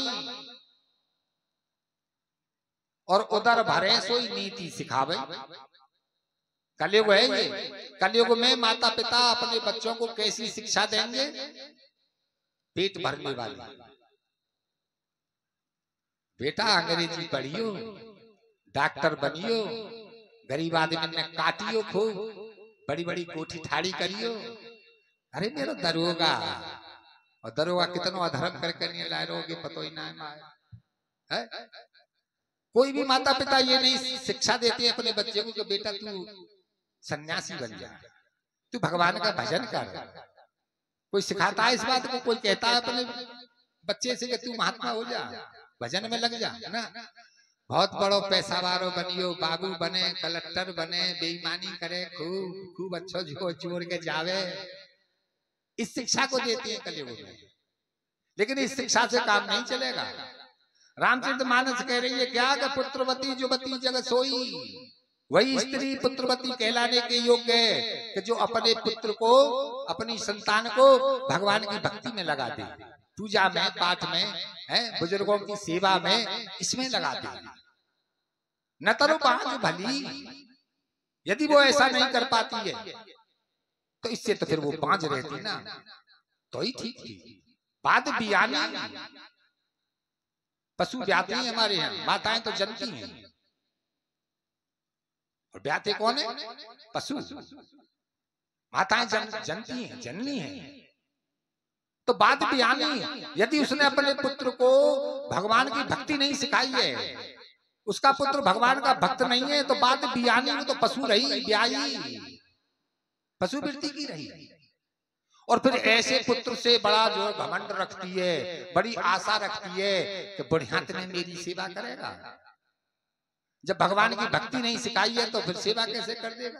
और उदर भरे सोई नीति सिखावे। कलयुग है ये। कलयुग में माता पिता अपने बच्चों को कैसी शिक्षा देंगे? पेट भरने वाली। बेटा अंग्रेजी पढ़ियो, डॉक्टर बनियो, गरीब आदमी ने काटियो खूब, बड़ी बड़ी कोठी ठाड़ी करियो। अरे मेरा दरोगा, और दरोगा कितना अधर्म करके नहीं लाए रहोगे पतो ही ना है। कोई भी माता पिता ये नहीं शिक्षा देते हैं अपने बच्चे को कि बेटा तू सन्यासी बन जा, तू भगवान का भजन कर। कोई सिखाता है इस बात को? कोई कहता है अपने बच्चे से कि तू महात्मा हो जा, भजन में लग जा ना। बहुत बड़ो पैसा वारो बनियो, बाबू बने, कलेक्टर बने, बेईमानी करे, खूब खूब अच्छो जो चोर के जावे। इस शिक्षा को देते हैं कलयुग में, लेकिन इस शिक्षा से काम नहीं चलेगा। रामचरितमानस कह रही है क्या कि पुत्रवती जुवती जग सोई। वही स्त्री पुत्रवती कहलाने के योग्य है कि जो अपने पुत्र को, अपनी संतान को भगवान की भक्ति में लगा दे, पूजा में, पाठ में, है बुजुर्गों की सेवा में, इसमें लगा दे। न तरो बांझ भली। यदि वो ऐसा नहीं कर पाती है तो इससे तो फिर वो बांझ रहती ना, तो ही ठीक थी। बाद बियानी पशु ब्याते हैं हमारे यहाँ, माताएं तो जनती हैं और ब्याते कौन है? पशु। माताएं जनती हैं, जननी हैं। तो बात बियानी, यदि उसने अपने पुत्र को भगवान की भक्ति नहीं सिखाई है, उसका पुत्र भगवान का भक्त नहीं है, तो बात बियानी में तो पशु रही, ब्याई, पशु वृत्ति की रही। और फिर ऐसे पुत्र से बड़ा जो घमंड रखती है, बड़ी आशा रखती है कि बढ़िया ने मेरी सेवा करेगा। जब भगवान की भक्ति नहीं सिखाई है तो फिर सेवा कैसे कर देगा?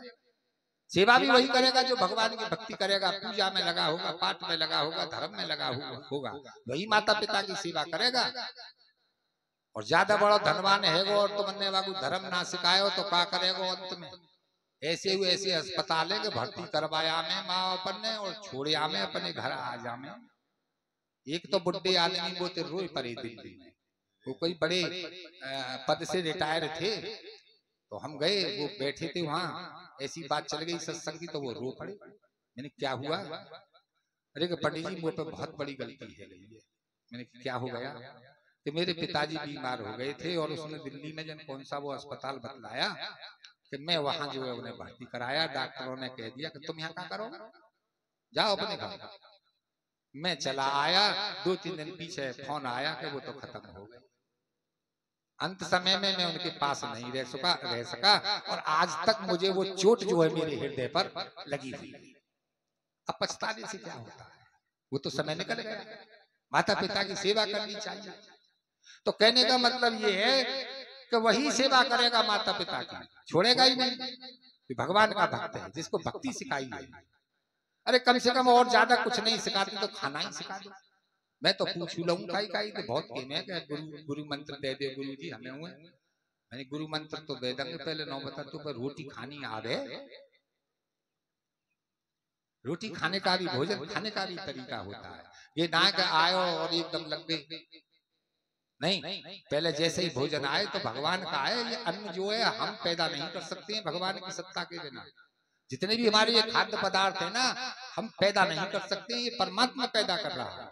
सेवा भी वही करेगा जो भगवान की भक्ति करेगा, पूजा में लगा होगा, पाठ में लगा होगा, धर्म में लगा होगा, वही माता पिता की सेवा करेगा। और ज्यादा बड़ा धनवान है वो और तुमने बाबू धर्म ना सिखाए हो तो क्या करेगा अंत में? ऐसे हुए ऐसे अस्पताल है कि भर्ती करवाया में माँ अपन ने और छोड़िया में अपने घर आ जा में। एक तो बुढ़े आदमी वो तो रोए पड़े दिल्ली में, वो कोई बड़े पद से रिटायर थे, तो हम गए, वो बैठे थे वहां, ऐसी बात चल गई सत्संग की, तो वो रो पड़े। मैंने क्या हुआ? अरे पंडित जी मुझ पे बहुत बड़ी गलती है। मैंने क्या हो गया? कि मेरे पिताजी बीमार हो गए थे और उसने दिल्ली में जन कौन सा वो अस्पताल बतलाया कि मैं वहां जो है उन्हें भर्ती कराया। डॉक्टरों ने कह दिया कि तुम यहाँ क्या करोगे, जाओ अपने घर। मैं चला आया, 2-3 दिन पीछे फोन आया कि वो तो खत्म हो गए। अंत समय में मैं उनके पास नहीं रह सका और आज तक मुझे वो चोट जो है मेरे हृदय पर लगी हुई है। अब पछताने से क्या होता है, वो तो समय निकल गया। माता पिता की सेवा करनी चाहिए। तो कहने का मतलब ये है कि वही सेवा करेगा माता पिता की, छोड़ेगा ही नहीं। भगवान का भक्त है, जिसको भक्ति सिखाई है। अरे कम से कम और ज्यादा कुछ नहीं सिखाती तो खाना ही सिखा दो। मैं तो पूछ लूँ काई तो बहुत गेम है कि गुरु मंत्र दे दे गुरु जी हमें हुए, मैंने गुरु मंत्र तो वेदंग पहले नौ बता तो पर रोटी खानी आवे, रोटी खाने का भी भोजन खाने का भी तरीका होता है। ये ना कि आयो और एकदम लग गए, नहीं, पहले जैसे ही भोजन आए तो भगवान का आए। ये अन्न जो है हम पैदा नहीं कर सकते हैं भगवान की सत्ता के बिना। जितने भी हमारे ये खाद्य पदार्थ है ना, हम पैदा नहीं कर सकते, ये परमात्मा पैदा कर रहा है।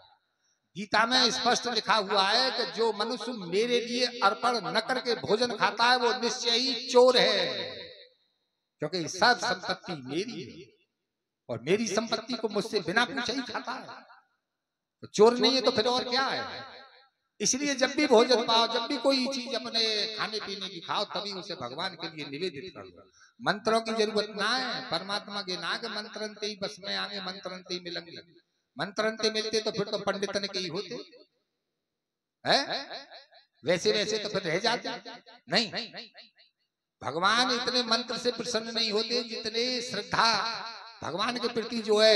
गीता में स्पष्ट लिखा हुआ है कि जो मनुष्य मेरे लिए अर्पण न करके भोजन खाता है वो निश्चय ही चोर है, क्योंकि सब संपत्ति मेरी है और मेरी संपत्ति को मुझसे बिना पूछे ही खाता है। तो चोर नहीं है तो फिर और क्या है। इसलिए जब भी भोजन पाओ, जब भी कोई चीज अपने खाने पीने की खाओ, तभी उसे भगवान के लिए निवेदित कर दो। मंत्रों की जरूरत ना है, परमात्मा के ना के मंत्रंते ही बस में आगे, मंत्रंते ही मिलेंगे। मंत्रंते मिलते तो फिर तो पंडितन के ही होते हैं, वैसे वैसे तो फिर रह जाते नहीं। भगवान इतने मंत्र से प्रसन्न नहीं होते जितने श्रद्धा भगवान के प्रति जो है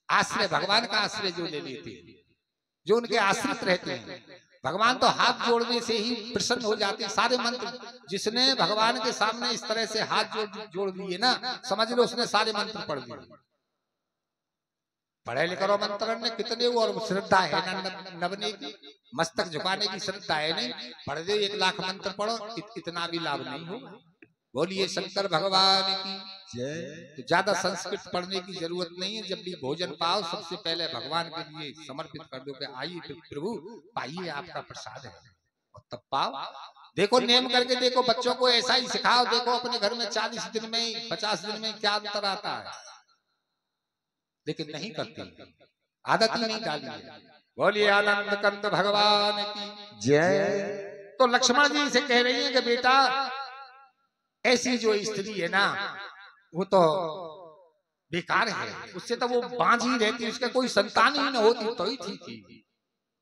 आश्रय, भगवान का आश्रय जो ले लेते हैं, जो उनके आश्रित रहते हैं। भगवान तो हाथ जोड़ने से ही प्रसन्न हो जाते हैं। सारे मंत्र जिसने भगवान के सामने इस तरह से हाथ जोड़ दिए ना, समझ लो उसने सारे मंत्र पढ़ दिए। पढ़े लिखो मंत्र ने कितने, और श्रद्धा है ना नबने की, मस्तक झुकाने की श्रद्धा है नहीं। पढ़ दे 1 लाख मंत्र पढ़ो, इतना भी लाभ नहीं होगा। बोलिए शंकर भगवान की जय। तो ज्यादा संस्कृत पढ़ने की जरूरत नहीं है। जब भी भोजन पाओ सबसे पहले भगवान के लिए समर्पित कर दो कि आइए प्रभु पाइए आपका प्रसाद है, और तब पाओ। देखो नेम करके देखो, बच्चों को ऐसा ही सिखाओ। देखो अपने घर में 40 दिन में 50 दिन में क्या अंतर आता है, लेकिन नहीं करती, आदत ही नहीं डाली है। बोलिए आनंद कंद भगवान की जय। तो लक्ष्मण जी से कह रही है कि बेटा ऐसी जो स्त्री है ना वो तो बेकार है, उससे तो वो बांझ ही रहती, उसका कोई संतान ही न होती तो ही ठीक थी।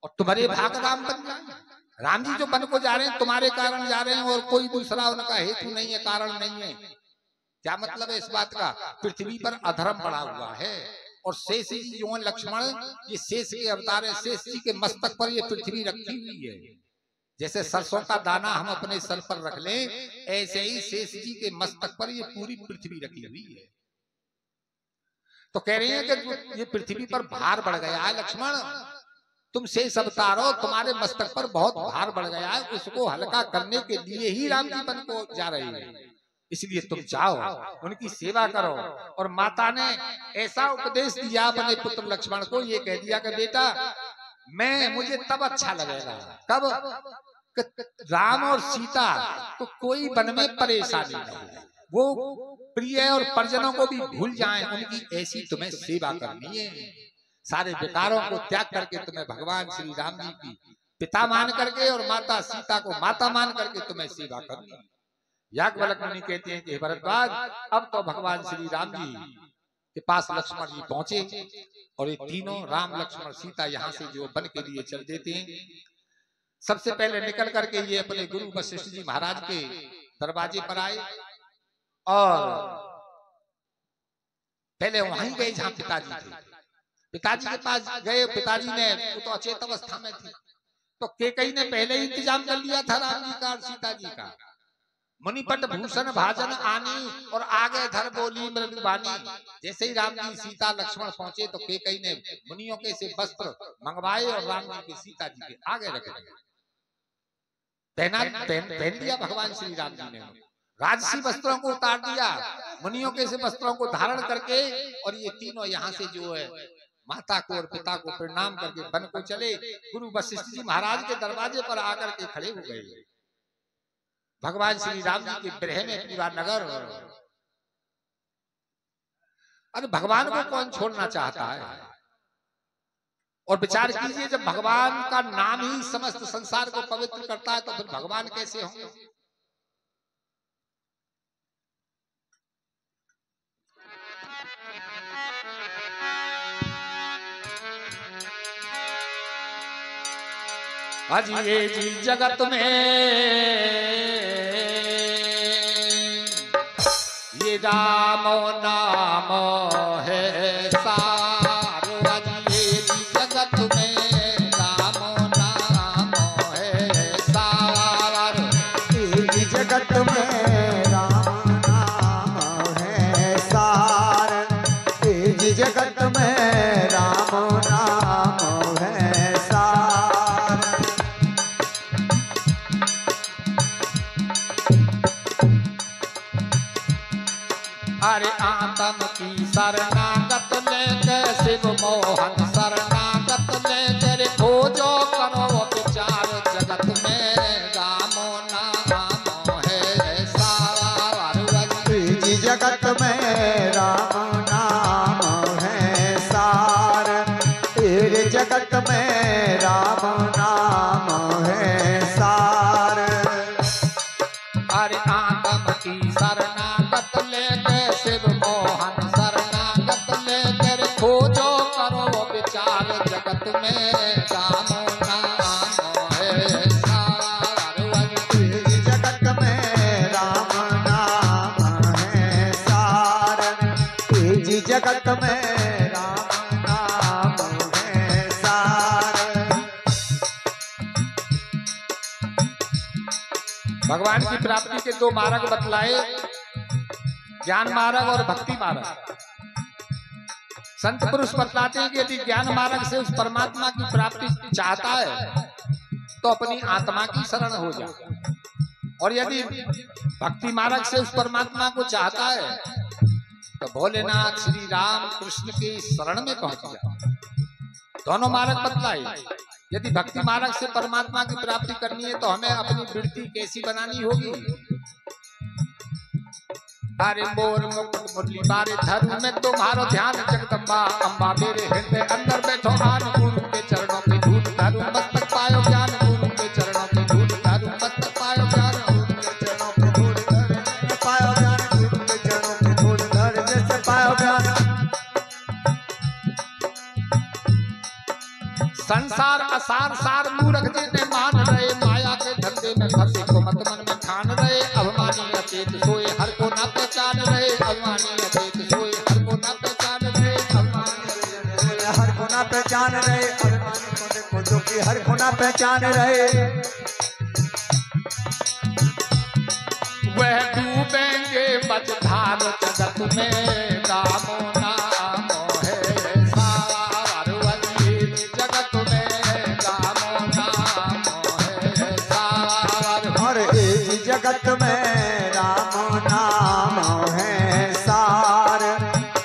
और तुम्हारे भाग राम बन जाए। राम जी जो बन को जा रहे हैं तुम्हारे कारण जा रहे हैं, और कोई दूसरा उनका हेतु नहीं है, कारण नहीं है। क्या मतलब है इस बात का? पृथ्वी पर अधर्म पड़ा हुआ है, और शेष जी जो है लक्ष्मण, ये शेष के अवतार है। शेष जी के मस्तक पर ये पृथ्वी रखी हुई है। जैसे सरसों का दाना हम अपने सर पर रख लें, ऐसे ही शेष जी के मस्तक पर ये पूरी पृथ्वी रखी हुई है। तो कह रहे हैं कि ये पृथ्वी पर भार बढ़ गया है लक्ष्मण, तुम शेष अवतार हो, तुम्हारे मस्तक पर बहुत भार बढ़ गया है, उसको हल्का करने के लिए ही राम जी बन को जा रहे हैं। इसलिए तुम जाओ, उनकी सेवा करो। और माता ने ऐसा उपदेश दिया अपने पुत्र लक्ष्मण को, ये कह दिया कि बेटा मुझे तब अच्छा लगेगा कब राम और सीता को कोई वन में परेशानी नहीं, वो प्रिय और परिजनों को भी भूल जाएं, उनकी ऐसी तुम्हें सेवा करनी है। सारे विकारों को त्याग करके तुम्हें भगवान श्री राम जी की पिता मान करके और माता सीता को माता मान करके तुम्हें सेवा करनी है। याज्ञवल्क्य मुनि कहते हैं कि भरद्वाज, अब तो भगवान श्री राम जी के पास लक्ष्मण जी पहुंचे, और ये तीनों राम लक्ष्मण सीता यहाँ से जो वन के लिए चल देते हैं। सबसे पहले निकल करके ये अपने गुरु वशिष्ठ जी महाराज के दरवाजे पर आए, और पहले वहीं गए जहाँ पिताजी थे। पिताजी के पास गए, पिताजी ने, वो तो अचेत अवस्था में थी, तो केकई ने पहले ही इंतजाम कर लिया था राम जी का और सीता जी का। मुनिपट भूषण भाजन आनी, और आगे धर बोली मृदुबानी। जैसे ही राम जी सीता लक्ष्मण पहुंचे तो केकई ने मुनियों के से वस्त्र मंगवाए और राम जी के सीता जी के आगे रख दिए। पहन दिया भगवान श्री राम जी ने, राजसी वस्त्रों को उतार दिया, मुनियों के से वस्त्रों को धारण करके, और ये तीनों यहाँ से जो है माता को और पिता को प्रणाम करके वन को चले। गुरु वशिष्ठ जी महाराज के दरवाजे पर आकर के खड़े हो गए। भगवान श्री राम जी के विरह में पूरा नगर, अरे भगवान को कौन छोड़ना चाहता है। और विचार कीजिए, जब भगवान का नाम ही समस्त संसार को पवित्र करता है तो फिर भगवान कैसे होंगे। आज ये जी जगत में ये राम नाम है सारो। आज ये जी जगत में राम नाम है सारो। अरे आत्म की शरणागत लेके शिव मोहन शरणागत लेके रे खोजो करो विचार जगत में राम नाम है सार जी जगत में राम नाम है सार तेरे जगत में राम नाम है सार अरे आत्म की शरणागत लेके शिव मोहन शरणागत लेके रे खोजो करो विचार जगत में राम नाम है सार जगत में राम नाम है सार जी जगत में राम नाम है सार। भगवान की प्राप्ति के दो मार्ग बतलाए, ज्ञान मार्ग और भक्ति मार्ग। संत पुरुष बतलाते हैं कि यदि ज्ञान मार्ग से उस परमात्मा की प्राप्ति चाहता है तो अपनी आत्मा की शरण हो जाए, और यदि भक्ति मार्ग से उस परमात्मा को चाहता है तो भोलेनाथ श्री राम कृष्ण की शरण में पहुंच जाए। दोनों मार्ग बतलाए। यदि भक्ति मार्ग से परमात्मा की प्राप्ति करनी है तो हमें अपनी वृत्ति कैसी बनानी होगी। अरे मोर मुकुट मुरली बारे धर्म में तुम्हारो ध्यान जगदम्बा अम्बा मेरे हृदय अंदर बैठो आन गुरु के चरणों पे धूल धरू मस्तक पायो ज्ञान गुरु के चरणों पे धूल धरू मस्तक पायो ज्ञान गुरु के चरणों पे धूल धरू पायो ज्ञान गुरु के चरणों पे धूल धर जैसे पायो ज्ञान। संसार असार सार मूर्ख जिन्हें मान रहे माया के धंधे में फंसे को मत मन में ठान रहे अभिमानी अचेत सोए हर को न पहचान रहे अभिमानी अचेत सोए हर को न पहचान रहे अभिमानी हर को ना पहचान रहे अभिमानी को देखो जो कि हर को ना पहचान रहे वह डूबेंगे मझधार जगत में राम नाम है सार जगत में राम नाम है सार। और इस जगत में राम नाम है सार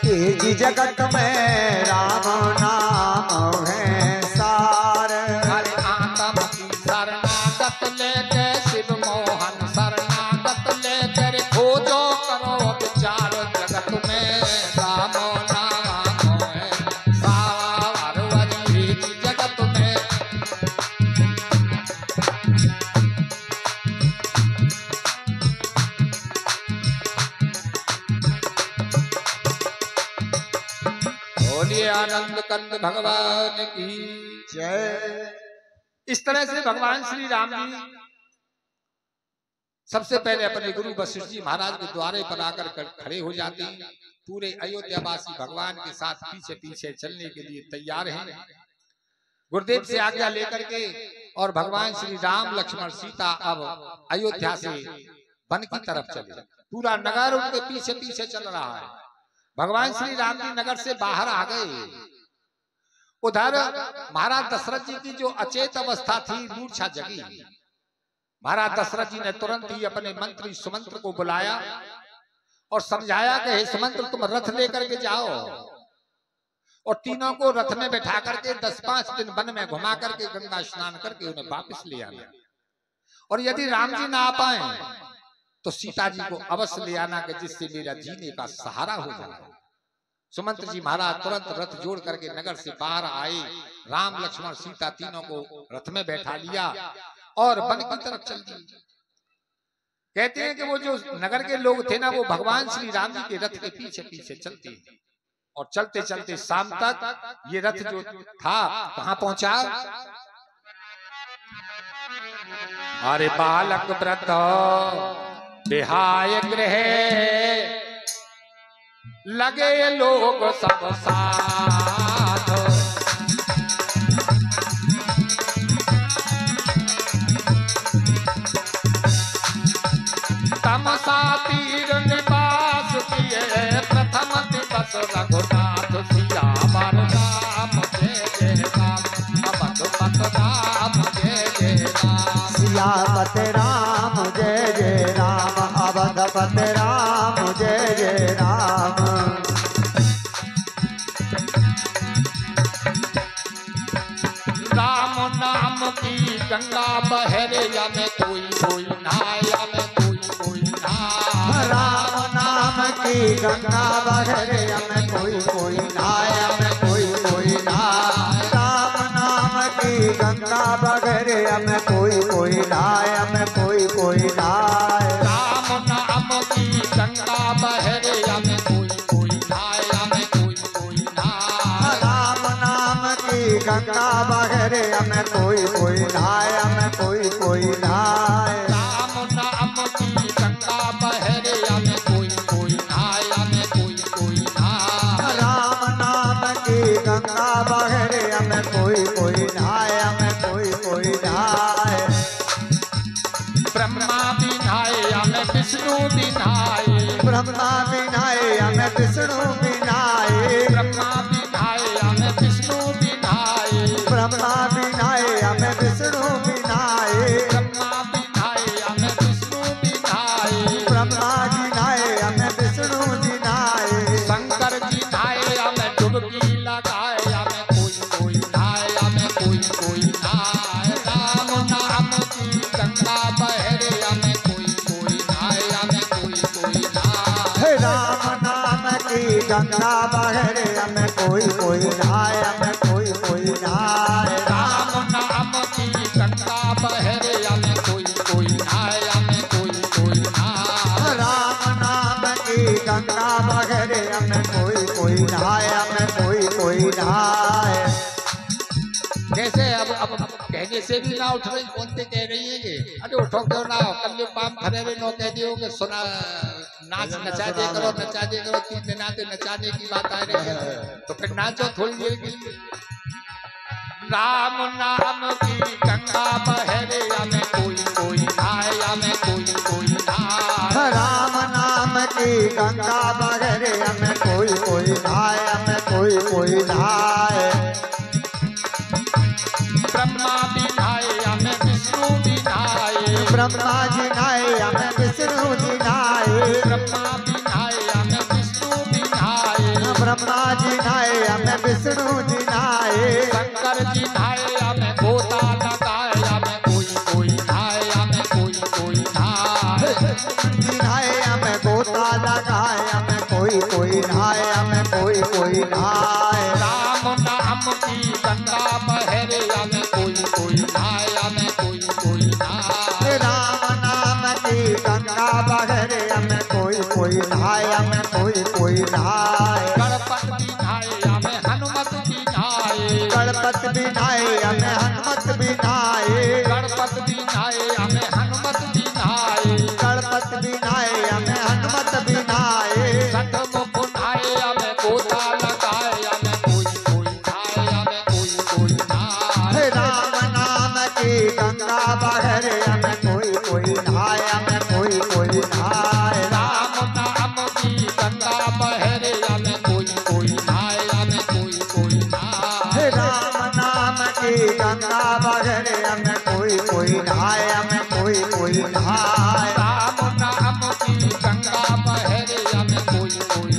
इस जगत में राम नाम है सार। हरे आत्म की शरणागत लेके शिव मोहन शरणागत लेके रे खोजो करो विचार जगत में राम नाम है सार जगत में। बोलिए आनंद कंद भगवान की जय। इस तरह से भगवान श्री राम जी सबसे पहले अपने गुरु वशिष्ठ जी महाराज के द्वारे पर आकर खड़े हो जाते हैं। पूरे अयोध्यावासी भगवान के साथ पीछे पीछे चलने के लिए तैयार हैं। गुरुदेव से आज्ञा लेकर के और भगवान श्री राम लक्ष्मण सीता अब अयोध्या से वन की तरफ चले। पूरा नगर उनके पीछे पीछे चल रहा है। भगवान श्री राम जी नगर से बाहर आ गए। उधर महाराज दशरथ जी की जो अचेत अवस्था थी मूर्छा जगी। महाराज दशरथ जी ने तुरंत ही अपने मंत्री सुमंत्र को बुलाया और समझाया कि हे सुमंत्र तुम रथ लेकर के जाओ और तीनों को रथ में बैठा करके 10-5 दिन वन में घुमा करके गंगा स्नान करके उन्हें वापस ले आना। और यदि राम जी ना आ पाए तो सीता जी को अवश्य ले आना कि जिससे मेरा जीने का सहारा हो जाए। सुमंत्र जी महाराज तुरंत रथ जोड़ करके नगर से बाहर आए। राम लक्ष्मण सीता तीनों को रथ में बैठा लिया और वन की तरफ चल दिए। कहते हैं कि वो जो नगर के लोग थे ना वो भगवान श्री राम जी के रथ के पीछे पीछे चलते और चलते चलते शाम तक ये रथ जो था कहां पहुंचा। अरे बालक व्रत बिहाय गृह लगे लोग सब साथ। तमसा तीर निवास किए प्रथम दिवस रघुनाथ सियावर राम जय जय राम अवधूत राम जय जय राम। सियापत राम जय जय राम अवधपत राम जय जय राम। राम नाम की गंगा बहरे या में कोई कोई नहाए या में कोई नहाए। राम नाम की गंगा बहरे में कोई नहाए में कोई नहाए। राम नाम की गंगा बहरे में कोई नहाए में कोई नहाए। राम नाम की गंगा बहरे या में कोई नहाए या में कोई नहाए। राम नाम की गंगा बहरे में कोई नहाए में कोई नहाए। राम नाम की गंगा बहरे या में कोई नहाए या में कोई नहाए। राम नाम की गंगा बहरे में कोई नहाए में कोई नहाए। ब्रह्मा भी नहाए या में विष्णु भी नहाए। ब्रह्मा भी नहाए या में विष्णु भी नहाए। ब्रह्मा भी नहाए या में विष्णु भी नहाए। ब्रह्मा भी नहाए या में विष्णु भी नहाए। ब्रह्मा भी नहाए या में विष्णु भी नहाए। ब्रह्मा जी नहाए या में विष्णु जी नहाए। शंकर जी नहाए या में डुबकी लगाए या में कोई नहाए या में कोई नहाए। राम नाम की गंगा बहरे या में कोई नहाए या में कोई नहाए। राम नाम की गंगा बहरे में कोई नहाए में कोई नहाए। राम नाम की गंगा बहरे या में कोई नहाए या में कोई नहाए। राम नाम की गंगा बहरे में कोई नहाए में कोई नहाए। कैसे अब कहने से भी ना उठ रही, बोलते कह रही है कि अरे उठो क्यों ना, कल पाम खड़े रहे नो कह दियो कि सुना नाच नचा दे करो 3 दिन आते नचाने की बात आ रही है तो फिर नाचो थोड़ी देर के लिए। राम नाम की गंगा बहरे या में कोई नहाए या में कोई नहाए। राम नाम की गंगा बहरे में कोई नहाए में कोई नहाए। ब्रह्मा भी नहाए या में विष्णु भी नहाए। ब्रह्मा जी नहाए या में विष्णु जी नहाए। ब्रह्मा भी नहाए या में विष्णु भी नहाए। ब्रह्मा जी नहाए या में विष्णु जी नहाए। शंकर जी नहाए या में गोता लगाए या में कोई नहाए या में कोई नहाए। जी नहाए या में गोता लगाए या में कोई नहाए या में कोई नहाए। राम नाम की गंगा बहरे या में कोई नहाए या में कोई नहाए। राम नाम की गंगा बहरे में कोई नहाए या में कोई नहाए। गणपति नहाए या में हनुमत भी नहाए। गणपति भी नहाए या में हनुमत भी नहाए। गणपति भी नहाए या में हनुमत भी नहाए। गणपति भी नहाए या में हनुमत भी नहाए। सतमुख नहाए या में गोता लगाए या में कोई नहाए या में कोई नहाए। राम नाम की गंगा बहरे में कोई नहाए या में कोई नहाए। राम नाम की गंगा बहरे या में कोई नहाए या में कोई नहाए। राम नाम की गंगा बहरे में कोई नहाए या में कोई नहाए। राम नाम की गंगा बहरे या में कोई